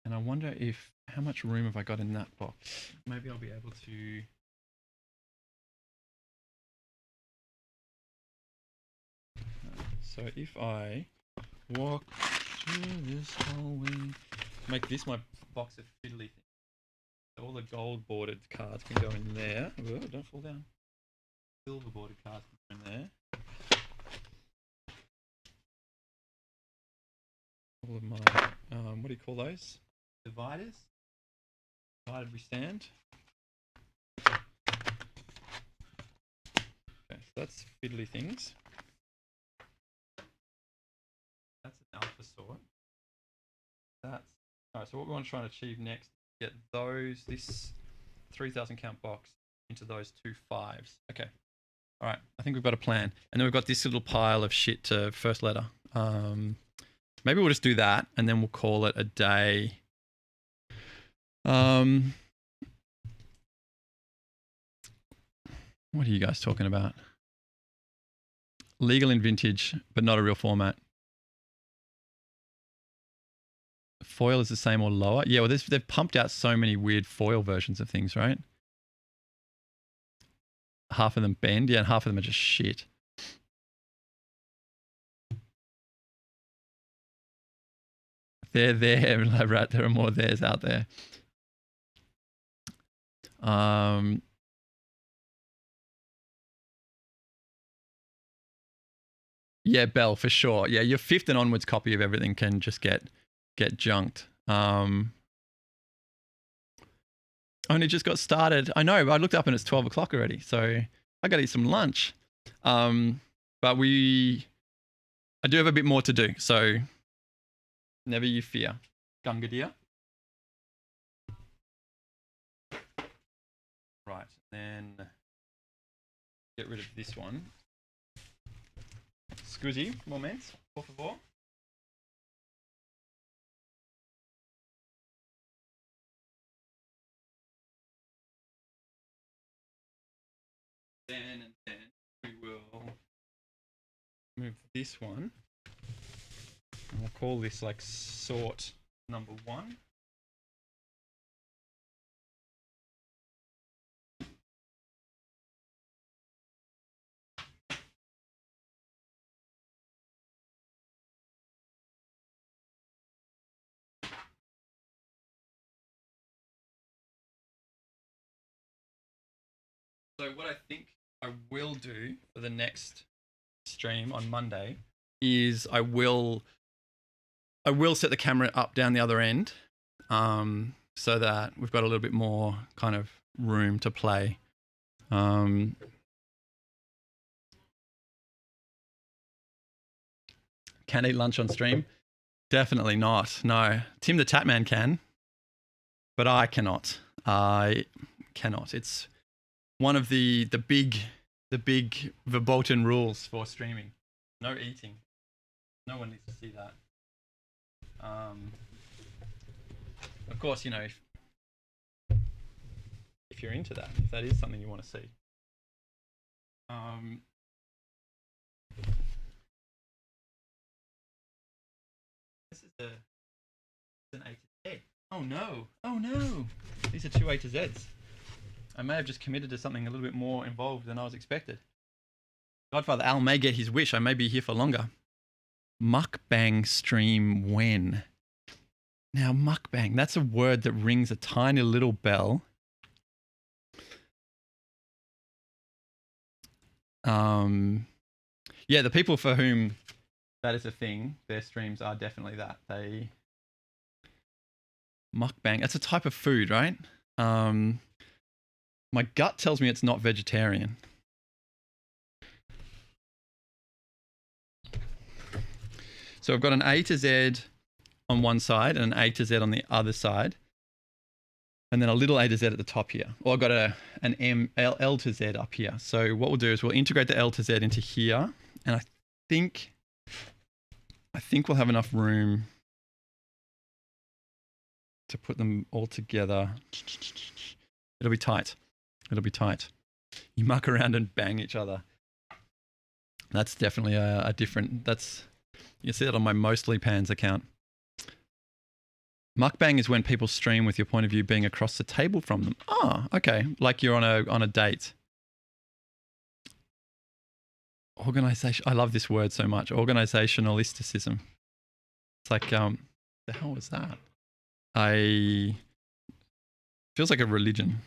And I wonder if, how much room have I got in that box? Maybe I'll be able to... So if I walk through this hallway, make this my box of fiddly things. So all the gold bordered cards can go in there. Whoa, don't fall down. Silver bordered cards can go in there. All of my, what do you call those? Dividers. Divided we stand. Okay, so that's fiddly things. That's an alpha sort. That's all right. So what we want to try and achieve next is get those, this 3,000 count box into those 2 5s. Okay. All right. I think we've got a plan. And then we've got this little pile of shit to first letter. Maybe we'll just do that and then we'll call it a day. What are you guys talking about? Legal in vintage, but not a real format. Foil is the same or lower. Yeah, well, they've pumped out so many weird foil versions of things, right? Half of them bend, yeah, and half of them are just shit. They're there, Labrat. There are more theirs out there. Yeah, Bell, for sure. Yeah, your 5th and onwards copy of everything can just get junked. only just got started. I know, but I looked up and it's 12 o'clock already. So I got to eat some lunch. But I do have a bit more to do. So never you fear. Gunga deer. Right. Then get rid of this one. Scusi, moment, por favor. Then we will move this one. And we'll call this like sort number 1. So what I think I will do for the next stream on Monday is I will set the camera up down the other end, so that we've got a little bit more kind of room to play. Can eat lunch on stream? Definitely not. No, Tim the Tatman can, but I cannot. I cannot. It's one of the big verboten rules for streaming. No eating. No one needs to see that. Of course, you know, if you're into that, if that is something you want to see. This is an A to Z. Oh no! Oh no! These are 2 A to Zs. I may have just committed to something a little bit more involved than I was expected. Godfather Al may get his wish. I may be here for longer. Mukbang stream when? Now, mukbang, that's a word that rings a tiny little bell. Yeah, the people for whom that is a thing, their streams are definitely that. Mukbang, it's a type of food, right? My gut tells me it's not vegetarian. So I've got an A to Z on one side and an A to Z on the other side. And then a little A to Z at the top here. Or I've got an L to Z up here. So what we'll do is we'll integrate the L to Z into here. And I think we'll have enough room to put them all together. It'll be tight. It'll be tight. You muck around and bang each other. That's definitely a different, you see that on my Mostly Pans account. Mukbang is when people stream with your point of view being across the table from them. Oh, okay. Like you're on a date. Organization. I love this word so much. Organizationalisticism. It's like, the hell was that? Feels like a religion.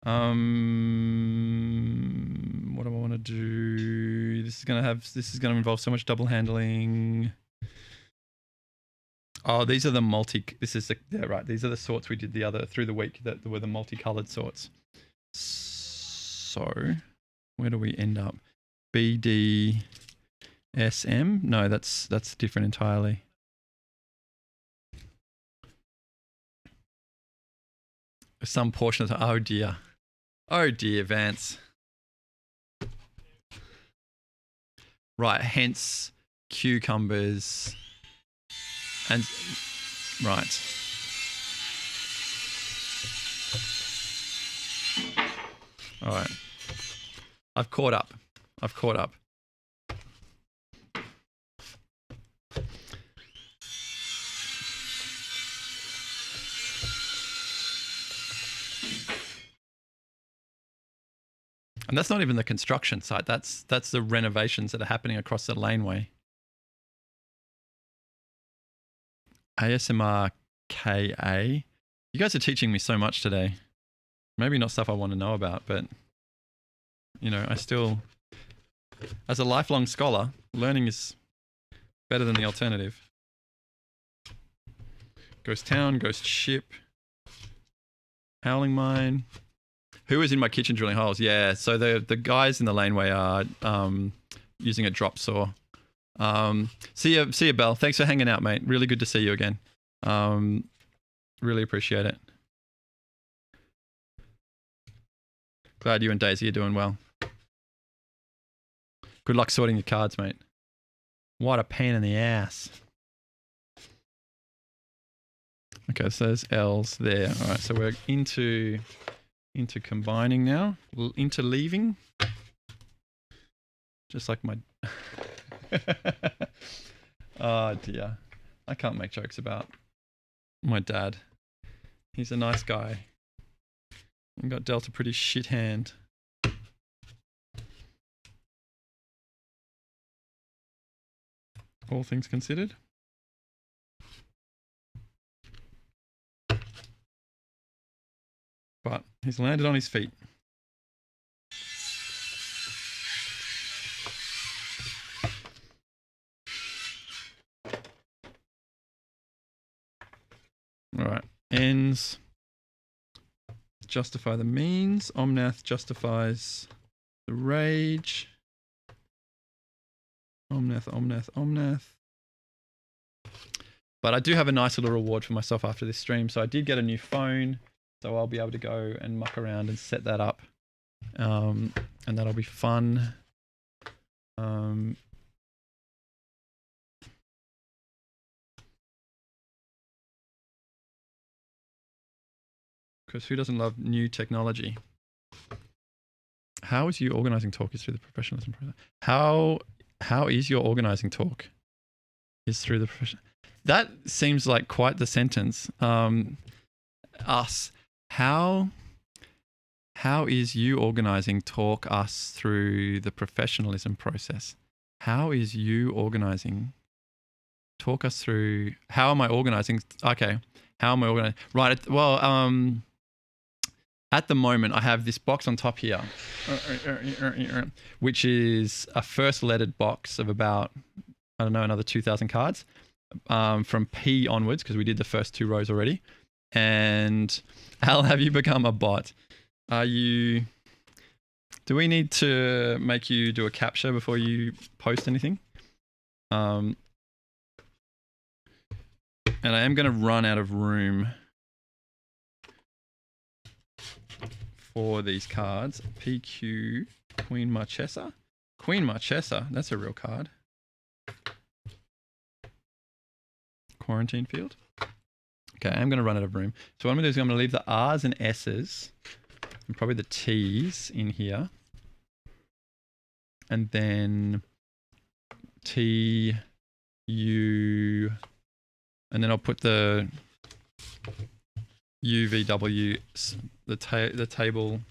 What do I want to do? This is gonna involve so much double handling. Oh, these are the right. These are the sorts we did through the week that were the multicolored sorts. So, where do we end up? BDSM? No, that's different entirely. Some portion of oh dear, Vance. Right, hence cucumbers. And right. All right. I've caught up. And that's not even the construction site. That's the renovations that are happening across the laneway. ASMR KA. You guys are teaching me so much today. Maybe not stuff I want to know about, but you know, I still, as a lifelong scholar, learning is better than the alternative. Ghost town, ghost ship. Howling mine. Who is in my kitchen drilling holes? Yeah, so the guys in the laneway are using a drop saw. See ya, Belle. Thanks for hanging out, mate. Really good to see you again. Really appreciate it. Glad you and Daisy are doing well. Good luck sorting your cards, mate. What a pain in the ass. Okay, so there's L's there. All right, so we're into combining now, interleaving. Just like my... Oh dear. I can't make jokes about my dad. He's a nice guy. And got dealt a pretty shit hand. All things considered. But he's landed on his feet. All right. Ends justify the means. Omnath justifies the rage. Omnath. But I do have a nice little reward for myself after this stream. So I did get a new phone. So I'll be able to go and muck around and set that up. And that'll be fun. Because who doesn't love new technology? How is you organizing talk is through the professionalism process? How is your organizing talk is through the profession? That seems like quite the sentence. Us. How is you organizing talk us through the professionalism process? How is you organizing? Talk us through. How am I organizing? Okay. How am I organizing? Right. Well, at the moment, I have this box on top here, which is a first lettered box of about, I don't know, another 2,000 cards from P onwards, because we did the first 2 rows already. And Al, have you become a bot? Do we need to make you do a capture before you post anything? And I am going to run out of room for these cards. PQ, Queen Marchesa. Queen Marchesa, that's a real card. Quarantine field. Okay, I'm going to run out of room. So what I'm going to do is I'm going to leave the R's and S's and probably the T's in here. And then T, U, and then I'll put the UVW, the table.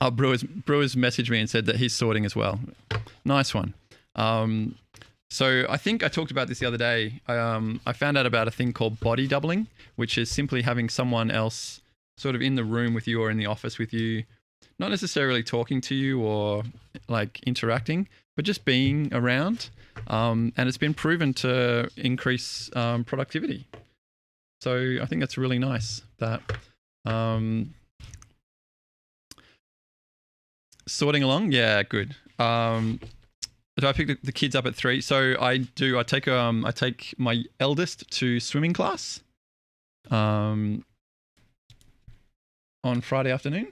Oh, Brewer's messaged me and said that he's sorting as well. Nice one. So I think I talked about this the other day. I found out about a thing called body doubling, which is simply having someone else sort of in the room with you or in the office with you, not necessarily talking to you or like interacting, but just being around. And it's been proven to increase productivity. So I think that's really nice that sorting along. Yeah, good. Do I pick the kids up at 3? So I do. I take my eldest to swimming class on Friday afternoon,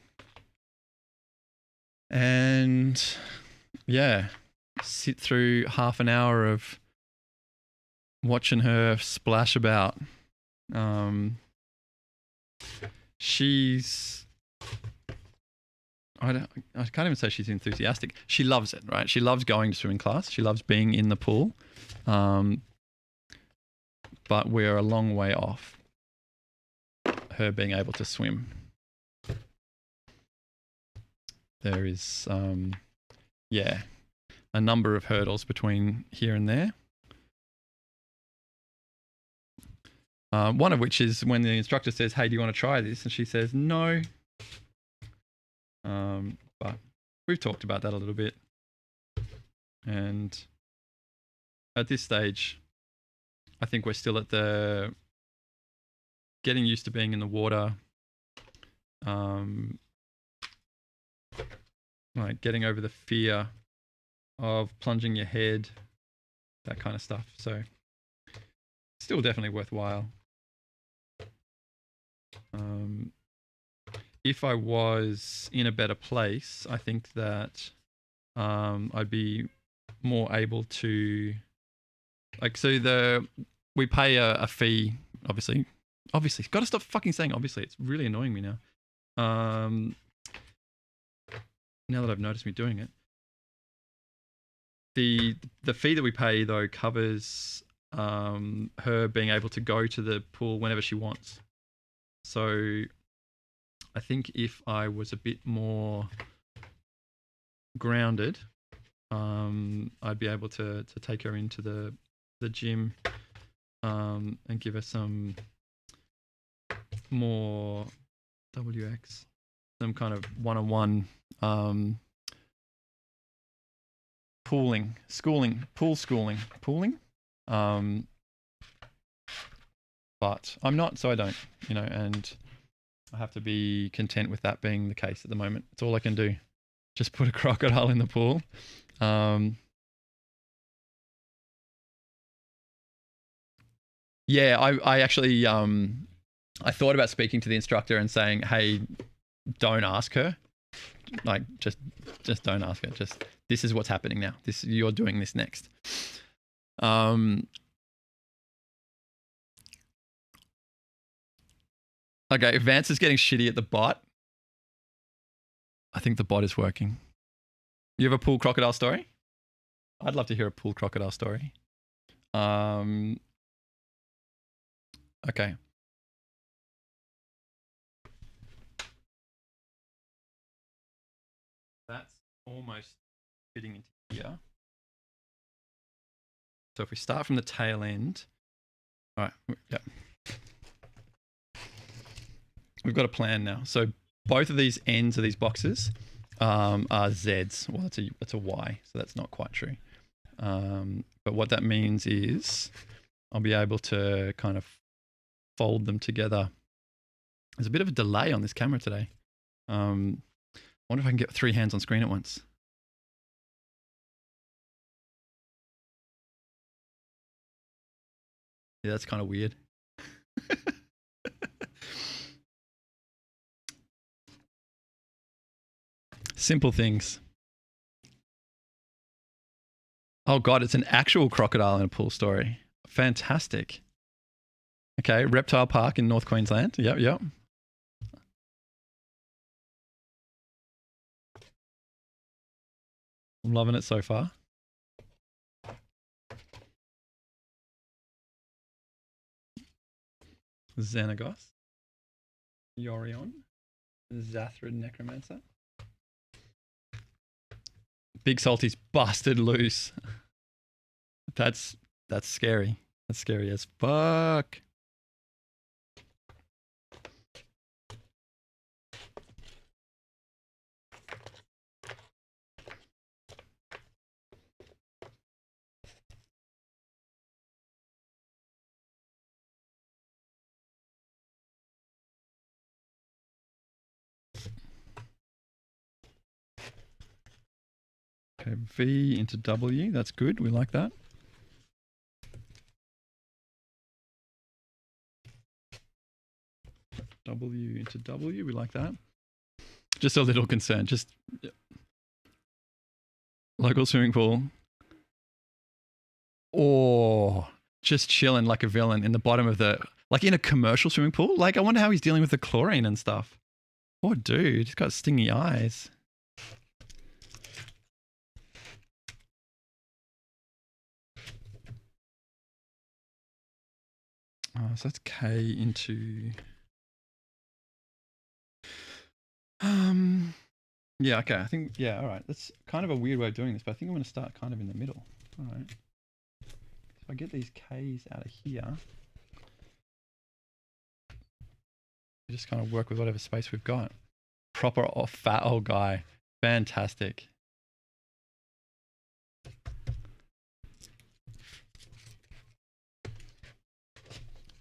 and yeah, sit through half an hour of watching her splash about. She's I can't even say she's enthusiastic. She loves it, right? She loves going to swimming class. She loves being in the pool. But we're a long way off her being able to swim. There is, yeah, a number of hurdles between here and there. One of which is when the instructor says, "Hey, do you want to try this?" And she says, "No." But we've talked about that a little bit. And at this stage, I think we're still at the getting used to being in the water, like getting over the fear of plunging your head, that kind of stuff. So still definitely worthwhile. If I was in a better place, I think that I'd be more able to, like, so we pay a fee, obviously. Got to stop fucking saying obviously. It's really annoying me now. Now that I've noticed me doing it. The fee that we pay though covers her being able to go to the pool whenever she wants. So I think if I was a bit more grounded, I'd be able to take her into the gym and give her some more WX, some kind of one-on-one pooling. But I'm not, so I don't, and I have to be content with that being the case at the moment. It's all I can do. Just put a crocodile in the pool. Yeah, I actually, I thought about speaking to the instructor and saying, hey, don't ask her. Like, just don't ask her. Just, this is what's happening now. You're doing this next. Okay, Vance is getting shitty at the bot. I think the bot is working. You have a pool crocodile story? I'd love to hear a pool crocodile story. Okay. That's almost fitting into here. So if we start from the tail end, all right, yeah. We've got a plan now. So both of these ends of these boxes are Zs. Well, that's a Y, so that's not quite true. But what that means is I'll be able to kind of fold them together. There's a bit of a delay on this camera today. I wonder if I can get 3 hands on screen at once. Yeah, that's kind of weird. Simple things. Oh God, it's an actual crocodile in a pool story. Fantastic. Okay, Reptile Park in North Queensland. Yep. I'm loving it so far. Xenagos. Yorion. Zathrid Necromancer. Big Salty's busted loose. That's scary. That's scary as fuck. Okay, V into W. That's good. We like that. W into W. We like that. Just a little concern. Just local swimming pool. Or just chilling like a villain in the bottom of like in a commercial swimming pool. Like, I wonder how he's dealing with the chlorine and stuff. Poor dude. He's got stingy eyes. So that's K into... Yeah, okay. I think, yeah, all right. That's kind of a weird way of doing this, but I think I'm going to start kind of in the middle. All right. So I get these Ks out of here. We just kind of work with whatever space we've got. Proper fat old guy. Fantastic.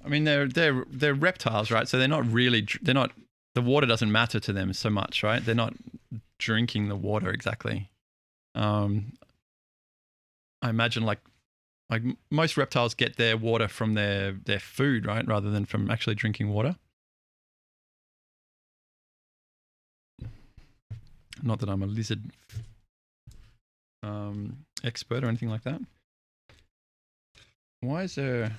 I mean, they're reptiles, right? So they're not really, the water doesn't matter to them so much, right? They're not drinking the water exactly. I imagine like most reptiles get their water from their food, right? Rather than from actually drinking water. Not that I'm a lizard expert or anything like that. Why is there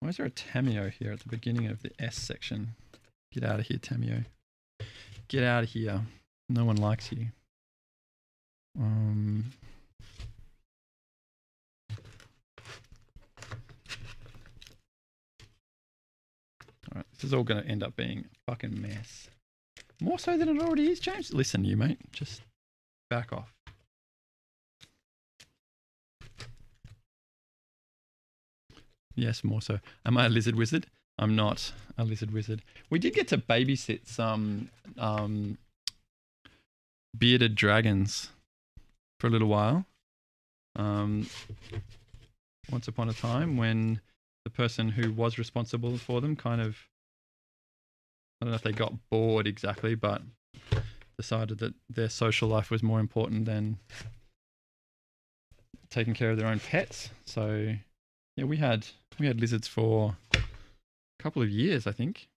a Tamio here at the beginning of the S section? Get out of here, Tamio. Get out of here. No one likes you. All right, this is all going to end up being a fucking mess. More so than it already is, James. Listen, you mate, just back off. Yes, more so. Am I a lizard wizard? I'm not a lizard wizard. We did get to babysit some bearded dragons for a little while. Once upon a time when the person who was responsible for them kind of, I don't know if they got bored exactly, but decided that their social life was more important than taking care of their own pets. So yeah, we had lizards for a couple of years, I think.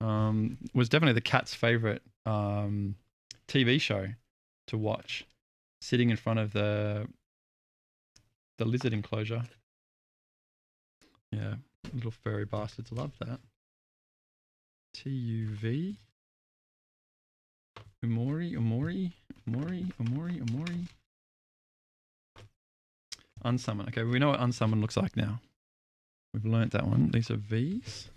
Was definitely the cat's favorite TV show to watch, sitting in front of the lizard enclosure. Yeah, little furry bastards love that. TUV. Umori. Unsummon. Okay, we know what unsummon looks like now. We've learnt that one. These are V's.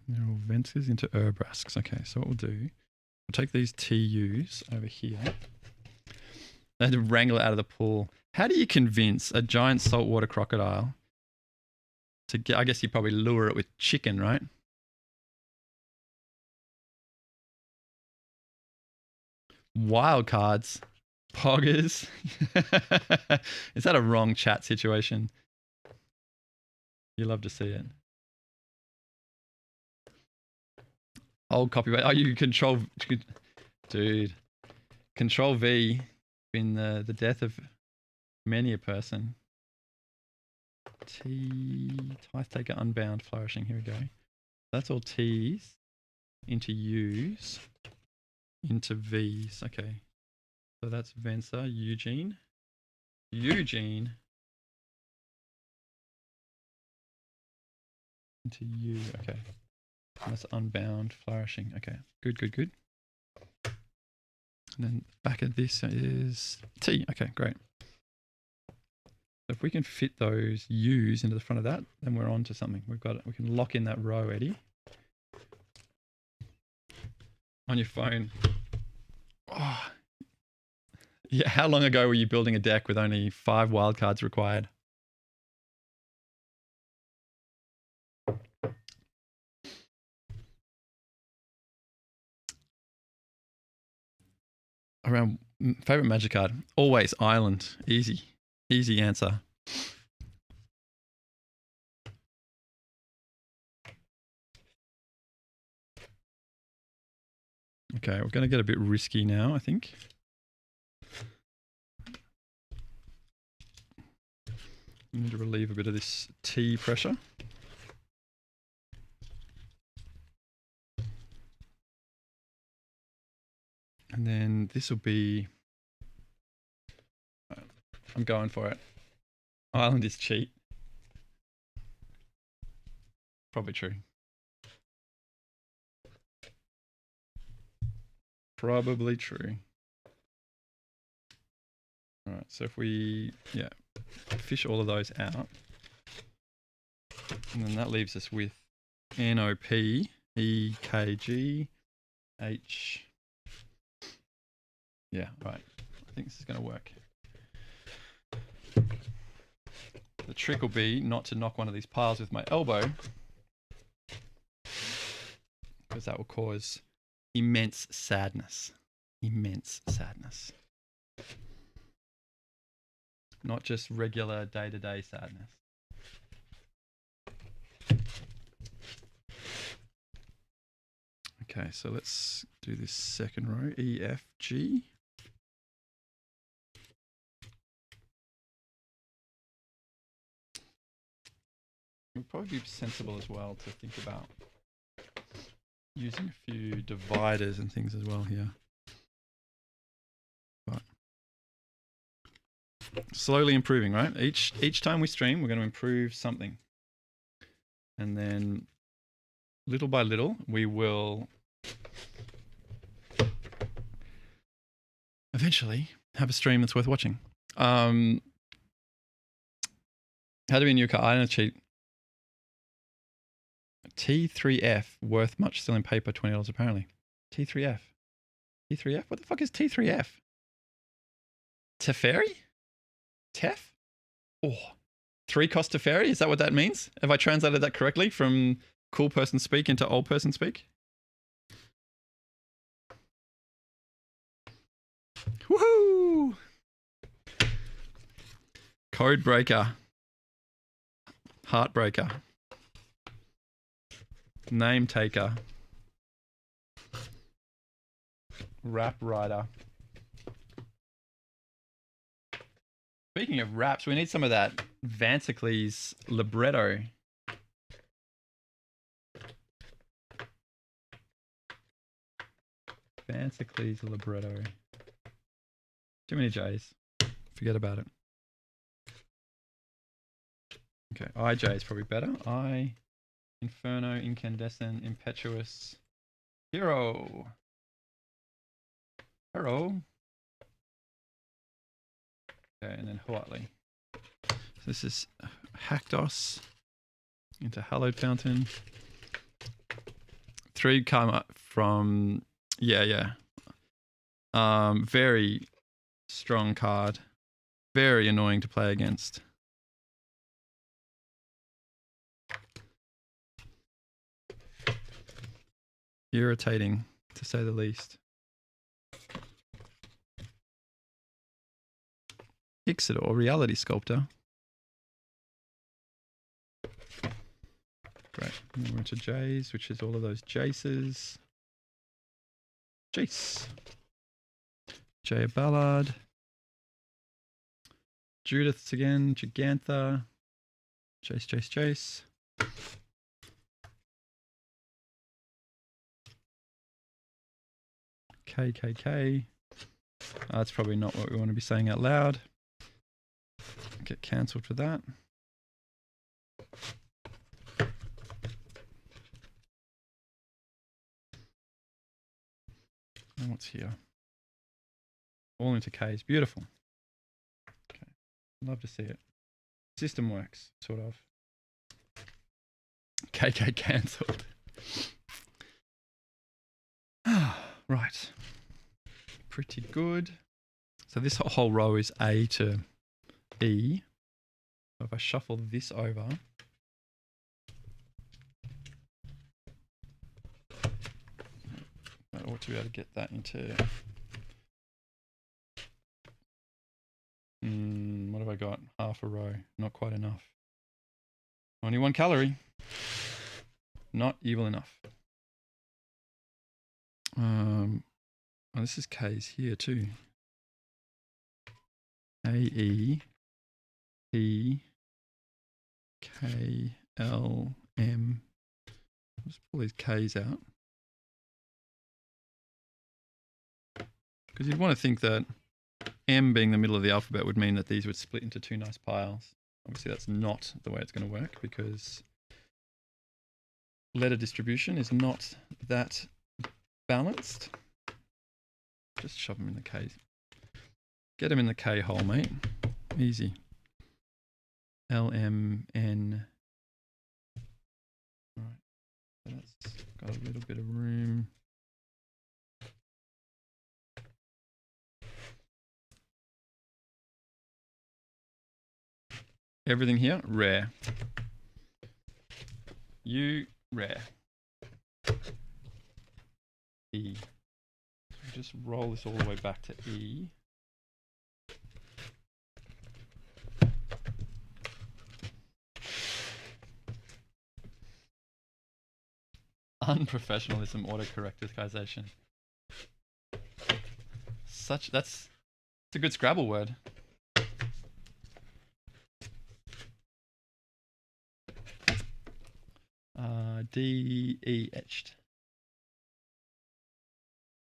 They're all Ventus into Urbrasks. Okay, so what we'll do, we'll take these TUs over here. They had to wrangle it out of the pool. How do you convince a giant saltwater crocodile to get, I guess you probably lure it with chicken, right? Wild cards. Poggers. Is that a wrong chat situation? You love to see it. Old copyright. Oh, you control, dude. Control V been the death of many a person. Tithe taker unbound flourishing. Here we go. That's all T's into U's into V's. Okay. So that's Vensa, Eugene into U. Okay. And that's unbound, flourishing. Okay. Good. And then back at this is T. Okay, great. So if we can fit those U's into the front of that, then we're on to something. We've got it. We can lock in that row, Eddie. On your phone. Oh. Yeah, how long ago were you building a deck with only 5 wildcards required? Around favorite magic card? Always Island. Easy answer. Okay, we're going to get a bit risky now, I think. We need to relieve a bit of this T pressure. And then this will be, I'm going for it. Island is cheat. Probably true. Probably true. All right, so if we, fish all of those out, and then that leaves us with NOP, EKG, H. Yeah, right. I think this is going to work. The trick will be not to knock one of these piles with my elbow, because that will cause immense sadness. Immense sadness. not just regular day-to-day sadness. Okay, so let's do this second row, E, F, G. It would probably be sensible as well to think about using a few dividers and things as well here. But slowly improving, right? Each time we stream, we're going to improve something. And then little by little, we will eventually have a stream that's worth watching. How to be a new car? I don't cheat. T3F worth much still in paper, $20 apparently. T3F. T3F? What the fuck is T3F? Teferi? Tef? Oh, 3 cost Teferi? Is that what that means? Have I translated that correctly from cool person speak into old person speak? Woohoo! Code breaker. Heartbreaker. Name taker. Rap writer. Speaking of raps, we need some of that Vansicles libretto. Vansicles libretto. Too many J's. Forget about it. Okay, IJ is probably better. I, Inferno, Incandescent, Impetuous, Hero. Hero. Okay, and then Huatli. So this is Haktos into Hallowed Fountain. 3 karma from, yeah. Very strong card. Very annoying to play against. Irritating, to say the least. Ixidor, Reality Sculptor. Great. And then we're into Jays, which is all of those Jaces. Jace. Jay Ballard. Judith's again. Gigantha. Jace. KKK. That's probably not what we want to be saying out loud. Get cancelled for that. And what's here? All into K's. Beautiful. Okay. Love to see it. System works, sort of. KK cancelled. Right. Pretty good. So this whole row is A to E. So if I shuffle this over, I ought to be able to get that into... what have I got? Half a row. Not quite enough. Only 1 calorie. Not evil enough. Oh, this is K's here too. A-E, P, K, L, M. Let's pull these K's out. Because you'd want to think that M being the middle of the alphabet would mean that these would split into 2 nice piles. Obviously that's not the way it's going to work because letter distribution is not that balanced. Just shove them in the K. Get them in the K hole, mate. Easy. L, M, N. Right. So that's got a little bit of room. Everything here, rare. U, rare. E. Just roll this all the way back to E. Unprofessionalism autocorrectization. That's a good Scrabble word. D-E etched.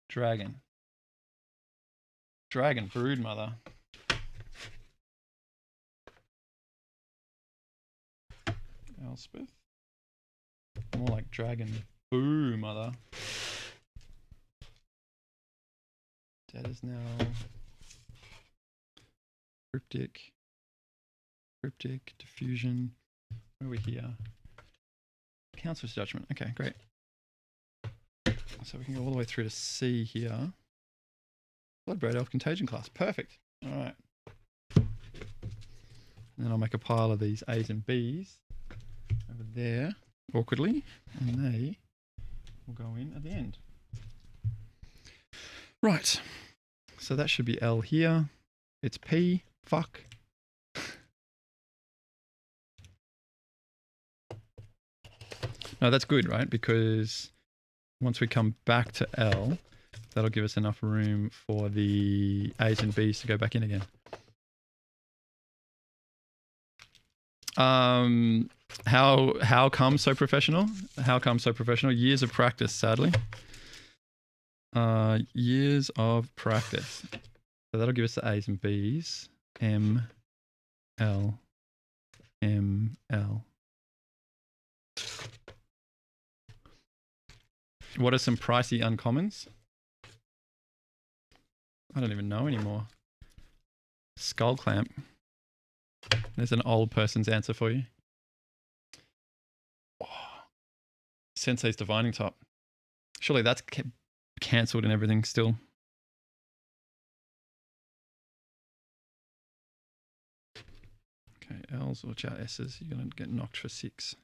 Dragon. Dragon brood mother. Elspeth. More like dragon boo mother. Dead is now. Cryptic. Cryptic. Diffusion. Where are we here? Council's judgment. Okay, great. So we can go all the way through to C here. Bloodbraid Elf Contagion class. Perfect. All right. And then I'll make a pile of these A's and B's over there, awkwardly, and they will go in at the end. Right. So that should be L here. It's P. Fuck. No, that's good, right? Because once we come back to L, that'll give us enough room for the A's and B's to go back in again. How come so professional? How come so professional? Years of practice, sadly. Years of practice. So that'll give us the A's and B's. M, L, M, L. What are some pricey uncommons? I don't even know anymore. Skull clamp. There's an old person's answer for you. Oh. Sensei's divining top. Surely that's cancelled and everything still. Okay, L's, watch out S's. You're going to get knocked for 6.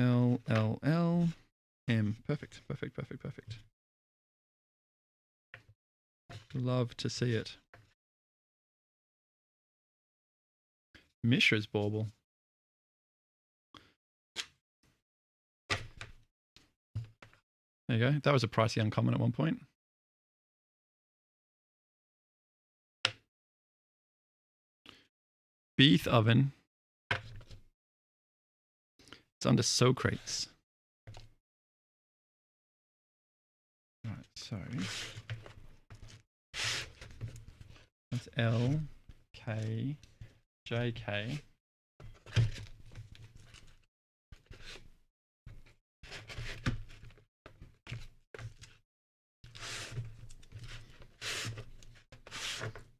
L, L, L, M. Perfect, perfect, perfect, perfect. Love to see it. Mishra's bauble. There you go. That was a pricey uncommon at one point. Beef oven. It's under Socrates. All right, so that's L, K, J, K.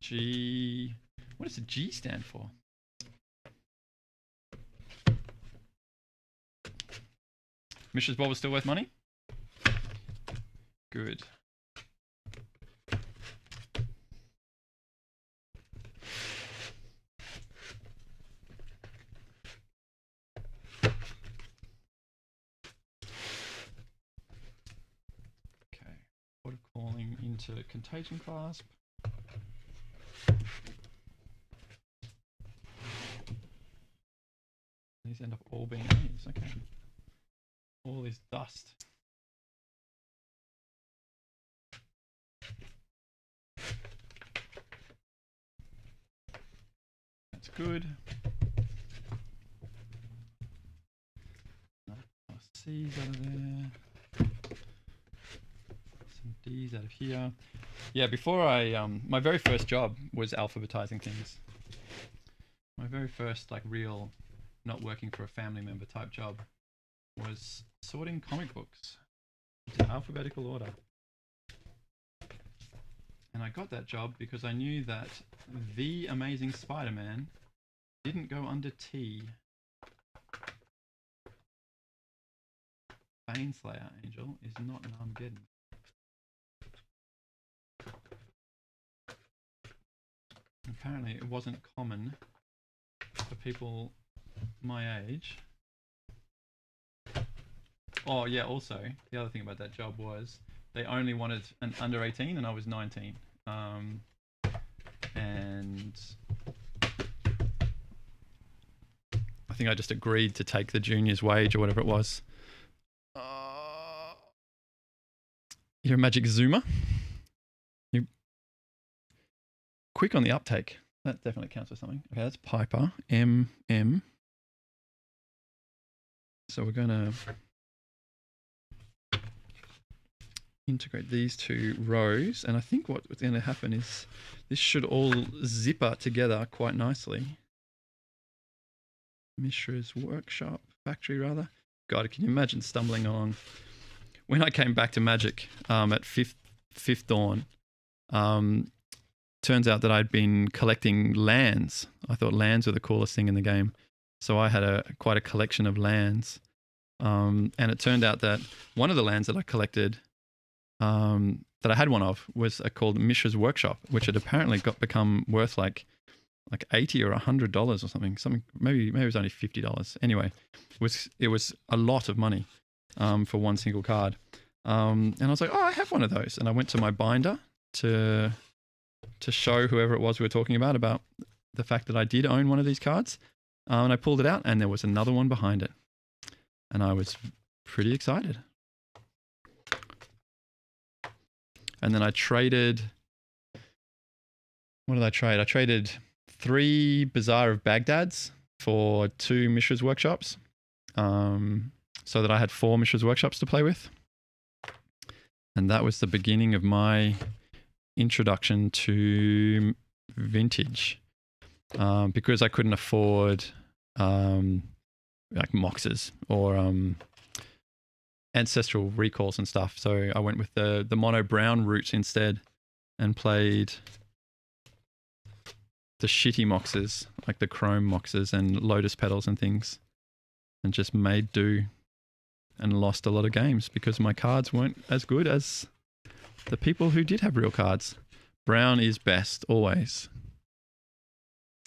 G. What does the G stand for? Mishra's bauble still worth money? Good. Okay. Water calling into contagion clasp. These end up all being A's. Okay. All this dust. That's good. C's out of there. Some D's out of here. Yeah, before I, my very first job was alphabetizing things. My very first, like, real, not working for a family member type job was sorting comic books into alphabetical order. And I got that job because I knew that The Amazing Spider-Man didn't go under T. Baneslayer Angel is not an Armageddon. Apparently it wasn't common for people my age. Oh yeah, also, the other thing about that job was they only wanted an under 18 and I was 19. And I think I just agreed to take the junior's wage or whatever it was. You're a magic zoomer. You're quick on the uptake. That definitely counts for something. Okay, that's Piper. M. So we're going to integrate these two rows. And I think what's going to happen is this should all zipper together quite nicely. Mishra's workshop, factory rather. God, can you imagine stumbling along? When I came back to Magic at fifth dawn, turns out that I'd been collecting lands. I thought lands were the coolest thing in the game. So I had quite a collection of lands. And it turned out that one of the lands that I collected, that I had one of, was called Mishra's Workshop, which had apparently become worth like $80 or $100 or something. Maybe it was only $50. Anyway, it was a lot of money for one single card. And I was like, oh, I have one of those. And I went to my binder to show whoever it was we were talking about the fact that I did own one of these cards. And I pulled it out, and there was another one behind it. And I was pretty excited. And then I traded... What did I trade? I traded 3 Bazaar of Baghdad's for 2 Mishra's Workshops. So that I had 4 Mishra's Workshops to play with. And that was the beginning of my introduction to Vintage. Because I couldn't afford like Moxes or Ancestral Recalls and stuff. So I went with the mono brown route instead and played the shitty Moxes, like the Chrome Moxes and Lotus Petals and things, and just made do and lost a lot of games because my cards weren't as good as the people who did have real cards. Brown is best, always.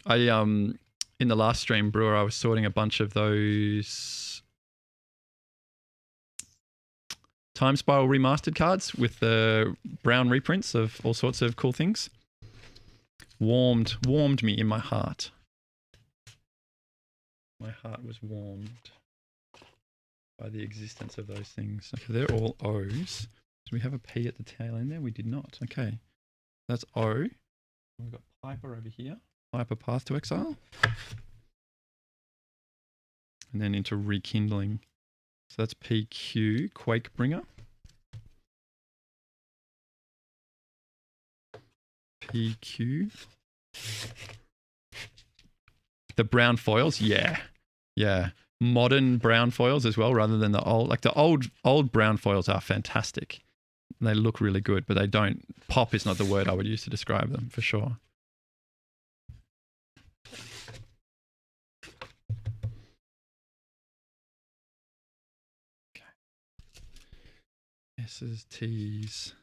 In the last stream, Brewer, I was sorting a bunch of those Time Spiral Remastered cards with the brown reprints of all sorts of cool things. Warmed me in my heart. My heart was warmed by the existence of those things. Okay, they're all O's. Do we have a P at the tail end there? We did not. Okay. That's O. We've got Piper over here. Piper Path to Exile. And then into Rekindling. So that's PQ, Quakebringer. PQ. The brown foils, yeah. Modern brown foils as well, rather than the old. Like the old brown foils are fantastic. They look really good, but they don't. Pop is not the word I would use to describe them, for sure. Okay. S's, T's.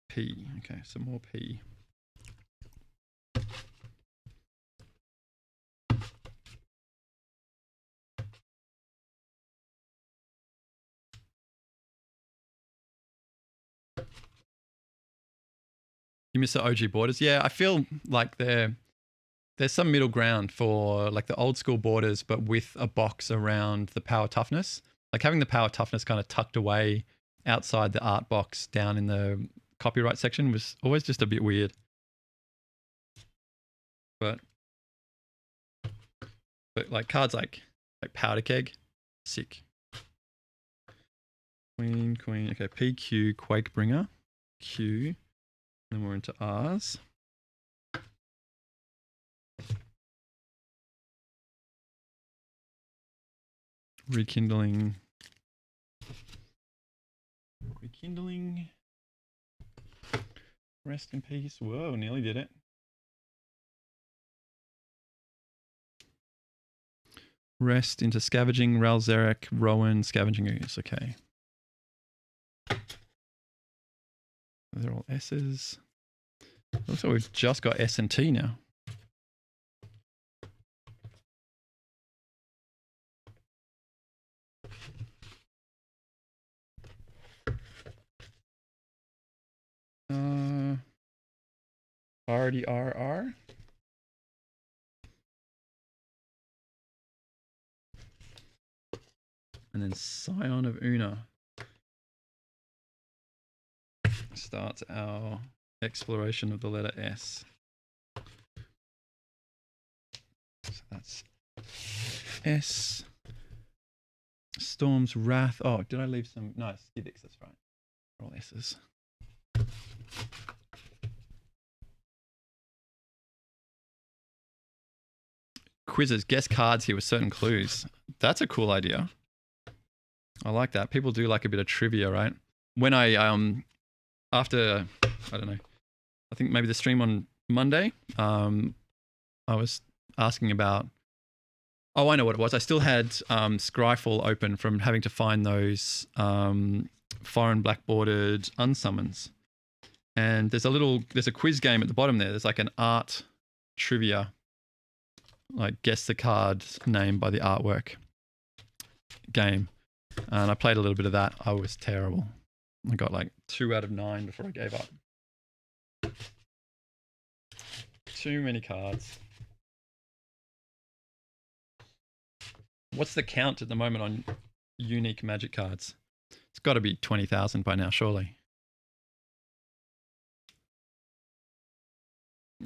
P. Okay, some more P. You miss the OG borders? Yeah, I feel like there's some middle ground for like the old school borders, but with a box around the power toughness. Like having the power toughness kind of tucked away outside the art box down in the copyright section was always just a bit weird. But like cards like Powder Keg, sick. Queen. Okay, PQ, Quakebringer, Q. Then we're into R's. Rekindling. Rest in peace. Whoa, nearly did it. Rest into Scavenging, Ralzeric, Rowan, Scavenging Ooze. Okay. They're all S's. Looks like we've just got S and T now. Already RR. And then Scion of Una starts our exploration of the letter S. So that's S. Storm's Wrath. Oh, did I leave some? No, Skiddix, that's right. All S's. Quizzes, guess cards here with certain clues. That's a cool idea. I like that. People do like a bit of trivia, right? When I after I don't know, I think maybe the stream on Monday, I was asking about. Oh, I know what it was. I still had Scryfall open from having to find those foreign black bordered unsummons. And there's a quiz game at the bottom there. There's like an art trivia, like guess the card name by the artwork game. And I played a little bit of that. I was terrible. I got like 2 out of 9 before I gave up. Too many cards. What's the count at the moment on unique Magic cards? It's got to be 20,000 by now, surely.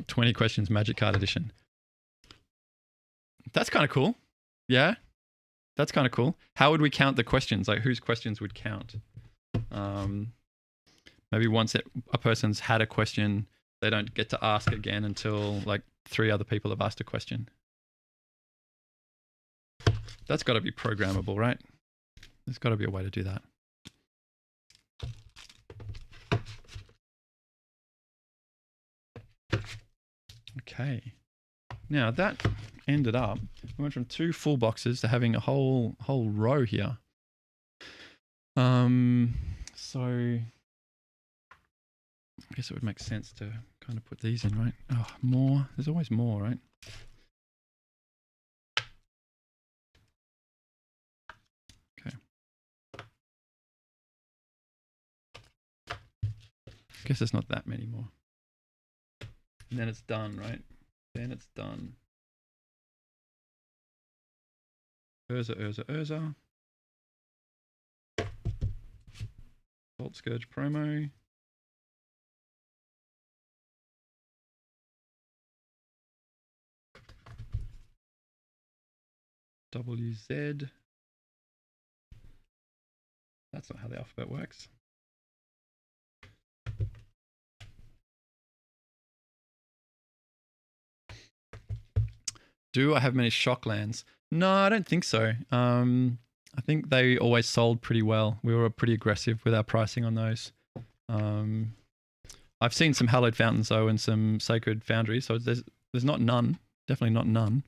20 questions Magic card edition. That's kind of cool. Yeah, that's kind of cool. How would we count the questions? Like whose questions would count? Maybe once a person's had a question, they don't get to ask again until like 3 other people have asked a question. That's got to be programmable, right? There's got to be a way to do that. Okay. Now that ended up, we went from 2 full boxes to having a whole row here. So I guess it would make sense to kind of put these in, right? Oh, more. There's always more, right? Okay. I guess there's not that many more. And then it's done, right? Then it's done. Urza. Bolt Scourge promo. WZ. That's not how the alphabet works. Do I have many shock lands? No, I don't think so. I think they always sold pretty well. We were pretty aggressive with our pricing on those. I've seen some Hallowed Fountains though and some Sacred Foundries, so there's not none. Definitely not none.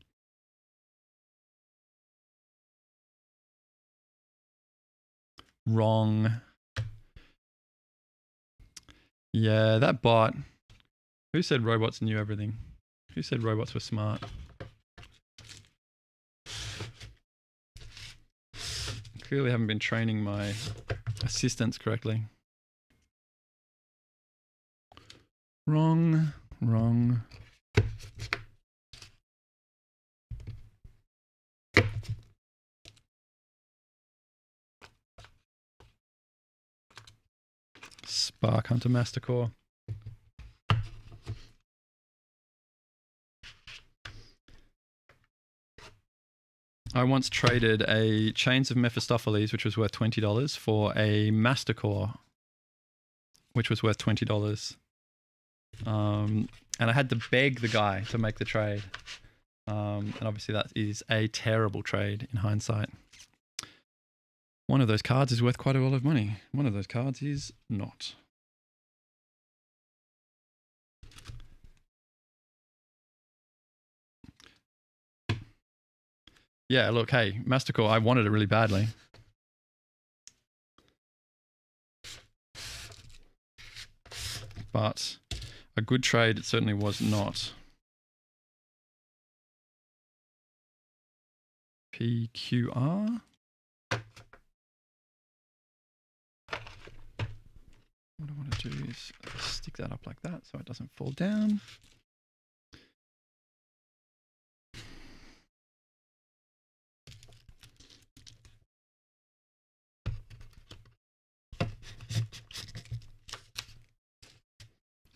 Wrong. Yeah, that bot. Who said robots knew everything? Who said robots were smart? Clearly haven't been training my assistants correctly. Wrong. Spark Hunter Mastercore. I once traded a Chains of Mephistopheles, which was worth $20, for a Mastercore, which was worth $20. And I had to beg the guy to make the trade. And obviously that is a terrible trade in hindsight. One of those cards is worth quite a lot of money. One of those cards is not. Yeah, look, hey, Mastercore, I wanted it really badly. But a good trade it certainly was not. PQR. What I want to do is stick that up like that so it doesn't fall down.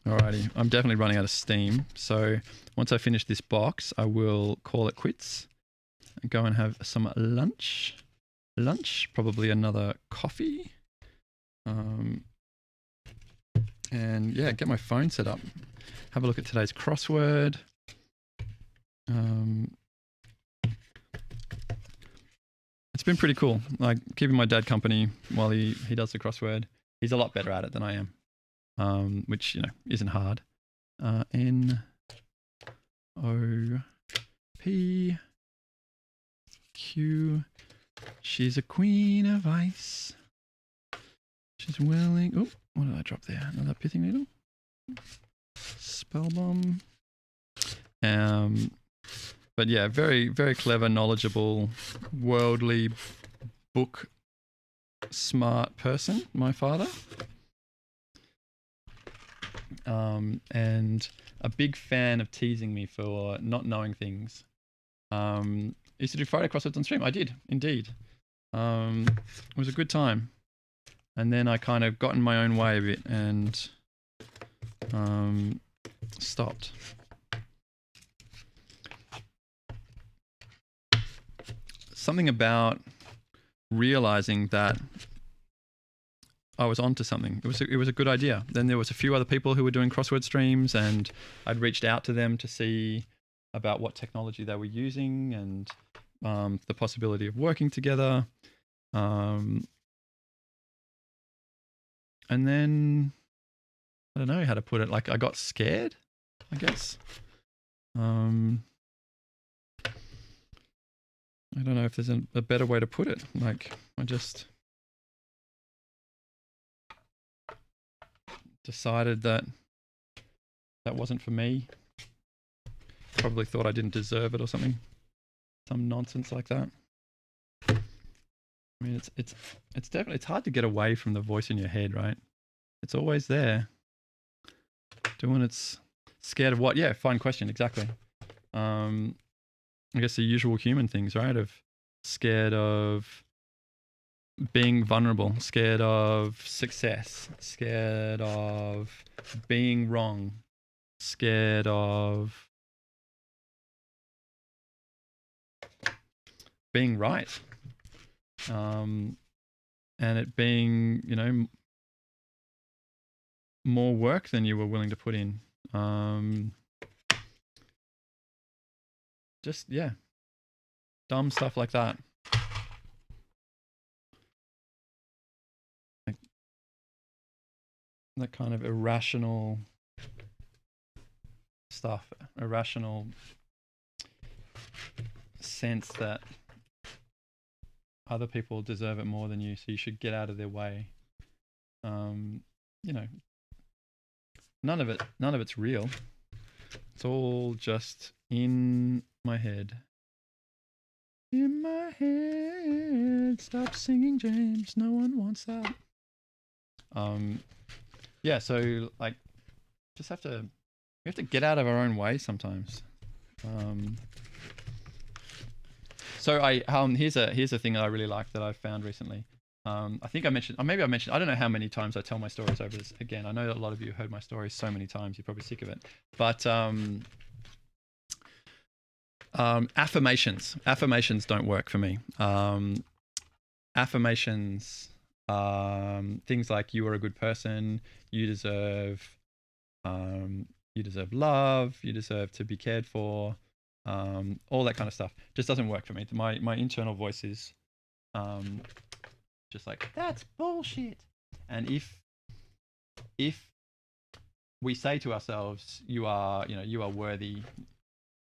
Alrighty, I'm definitely running out of steam. So once I finish this box, I will call it quits and go and have some lunch. Probably another coffee. And yeah, get my phone set up. Have a look at today's crossword. It's been pretty cool, like keeping my dad company while he does the crossword. He's a lot better at it than I am, which, you know, isn't hard. N O P Q. She's a queen of ice. She's willing. Oh, what did I drop there? Another pithing needle. Spell bomb. But yeah, very, very clever, knowledgeable, worldly, book smart person, my father. And a big fan of teasing me for not knowing things. I used to do Friday crosswords on stream. I did, indeed. It was a good time. And then I kind of got in my own way a bit and stopped. Something about realizing that I was onto something. It was a good idea. Then there was a few other people who were doing crossword streams, and I'd reached out to them to see about what technology they were using and the possibility of working together. And then I don't know how to put it. Like I got scared, I guess. I don't know if there's a better way to put it. Like I just decided that wasn't for me. Probably thought I didn't deserve it or something. Some nonsense like that. I mean, it's definitely, it's hard to get away from the voice in your head, right? It's always there. Doing it's scared of what? Yeah, fine question, exactly. I guess the usual human things, right? Of scared of being vulnerable, scared of success, scared of being wrong, scared of being right. And it being, you know, more work than you were willing to put in. Just, yeah, dumb stuff like that. Like that kind of irrational stuff, irrational sense that other people deserve it more than you, so you should get out of their way. You know, none of it's real. It's all just in my head. In my head. Stop singing, James. No one wants that. Yeah, so like we have to get out of our own way sometimes. So here's a thing that I really like that I've found recently. I think I mentioned, or maybe I mentioned, I don't know how many times I tell my stories over this again. I know that a lot of you have heard my stories so many times, you're probably sick of it. But affirmations don't work for me. Affirmations, things like you are a good person, you deserve love, you deserve to be cared for, all that kind of stuff just doesn't work for me. My internal voice is just like, that's bullshit. And if we say to ourselves, you are worthy,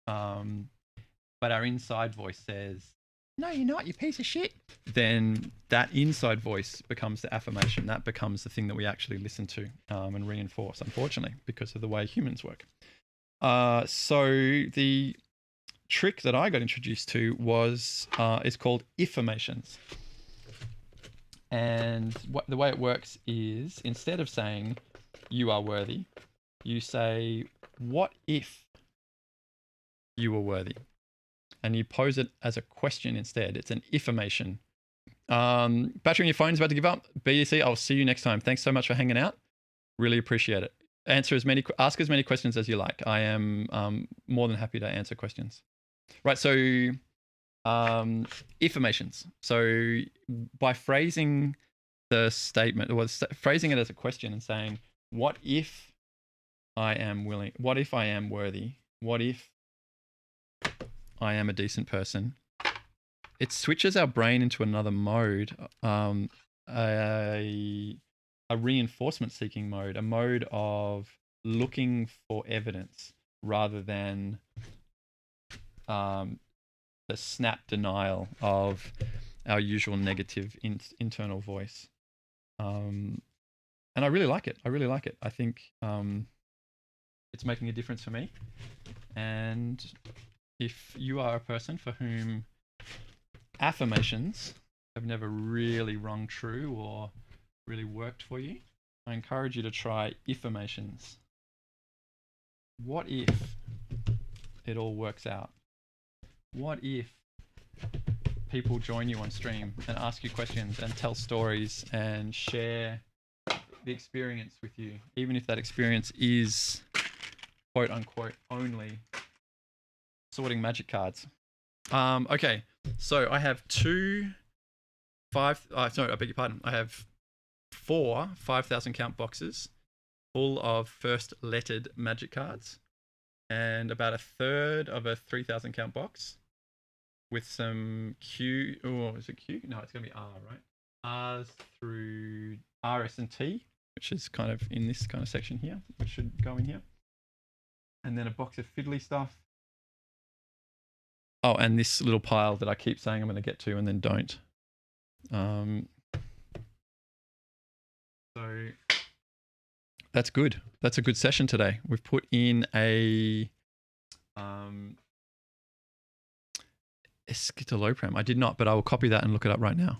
but our inside voice says, no, you're not, you piece of shit, then that inside voice becomes the affirmation. That becomes the thing that we actually listen to and reinforce, unfortunately, because of the way humans work. So the trick that I got introduced to was is called affirmations. And the way it works is, instead of saying you are worthy, you say, what if you were worthy? And you pose it as a question instead. It's an affirmation. Battery on your phone is about to give up. BDC, I'll see you next time. Thanks so much for hanging out. Really appreciate it. ask as many questions as you like. I am more than happy to answer questions. Right. So, affirmations. So by phrasing the statement, or phrasing it as a question and saying, what if I am willing? What if I am worthy? What if I am a decent person? It switches our brain into another mode, a reinforcement seeking mode, a mode of looking for evidence rather than the snap denial of our usual negative internal voice. And I really like it. I think it's making a difference for me. And if you are a person for whom affirmations have never really rung true or really worked for you, I encourage you to try affirmations. What if it all works out? What if people join you on stream and ask you questions and tell stories and share the experience with you, even if that experience is quote unquote only sorting magic cards? Okay, so I have I beg your pardon. I have 4 5,000 count boxes full of first lettered magic cards, and about a third of a 3,000 count box with some Q. Oh, is it Q? No, it's going to be R, right? R's through R, S, and T, which is kind of in this kind of section here, which should go in here. And then a box of fiddly stuff. Oh, and this little pile that I keep saying I'm going to get to and then don't. So that's good. That's a good session today. We've put in a escitalopram. I did not, but I will copy that and look it up right now.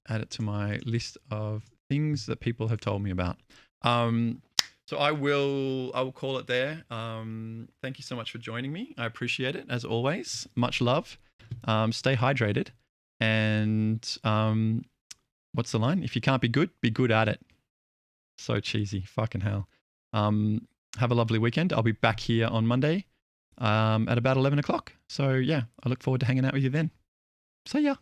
Add it to my list of things that people have told me about. So I will call it there. Thank you so much for joining me. I appreciate it as always. Much love. Stay hydrated. And what's the line? If you can't be good at it. So cheesy. Fucking hell. Have a lovely weekend. I'll be back here on Monday at about 11 o'clock. So yeah, I look forward to hanging out with you then. See ya.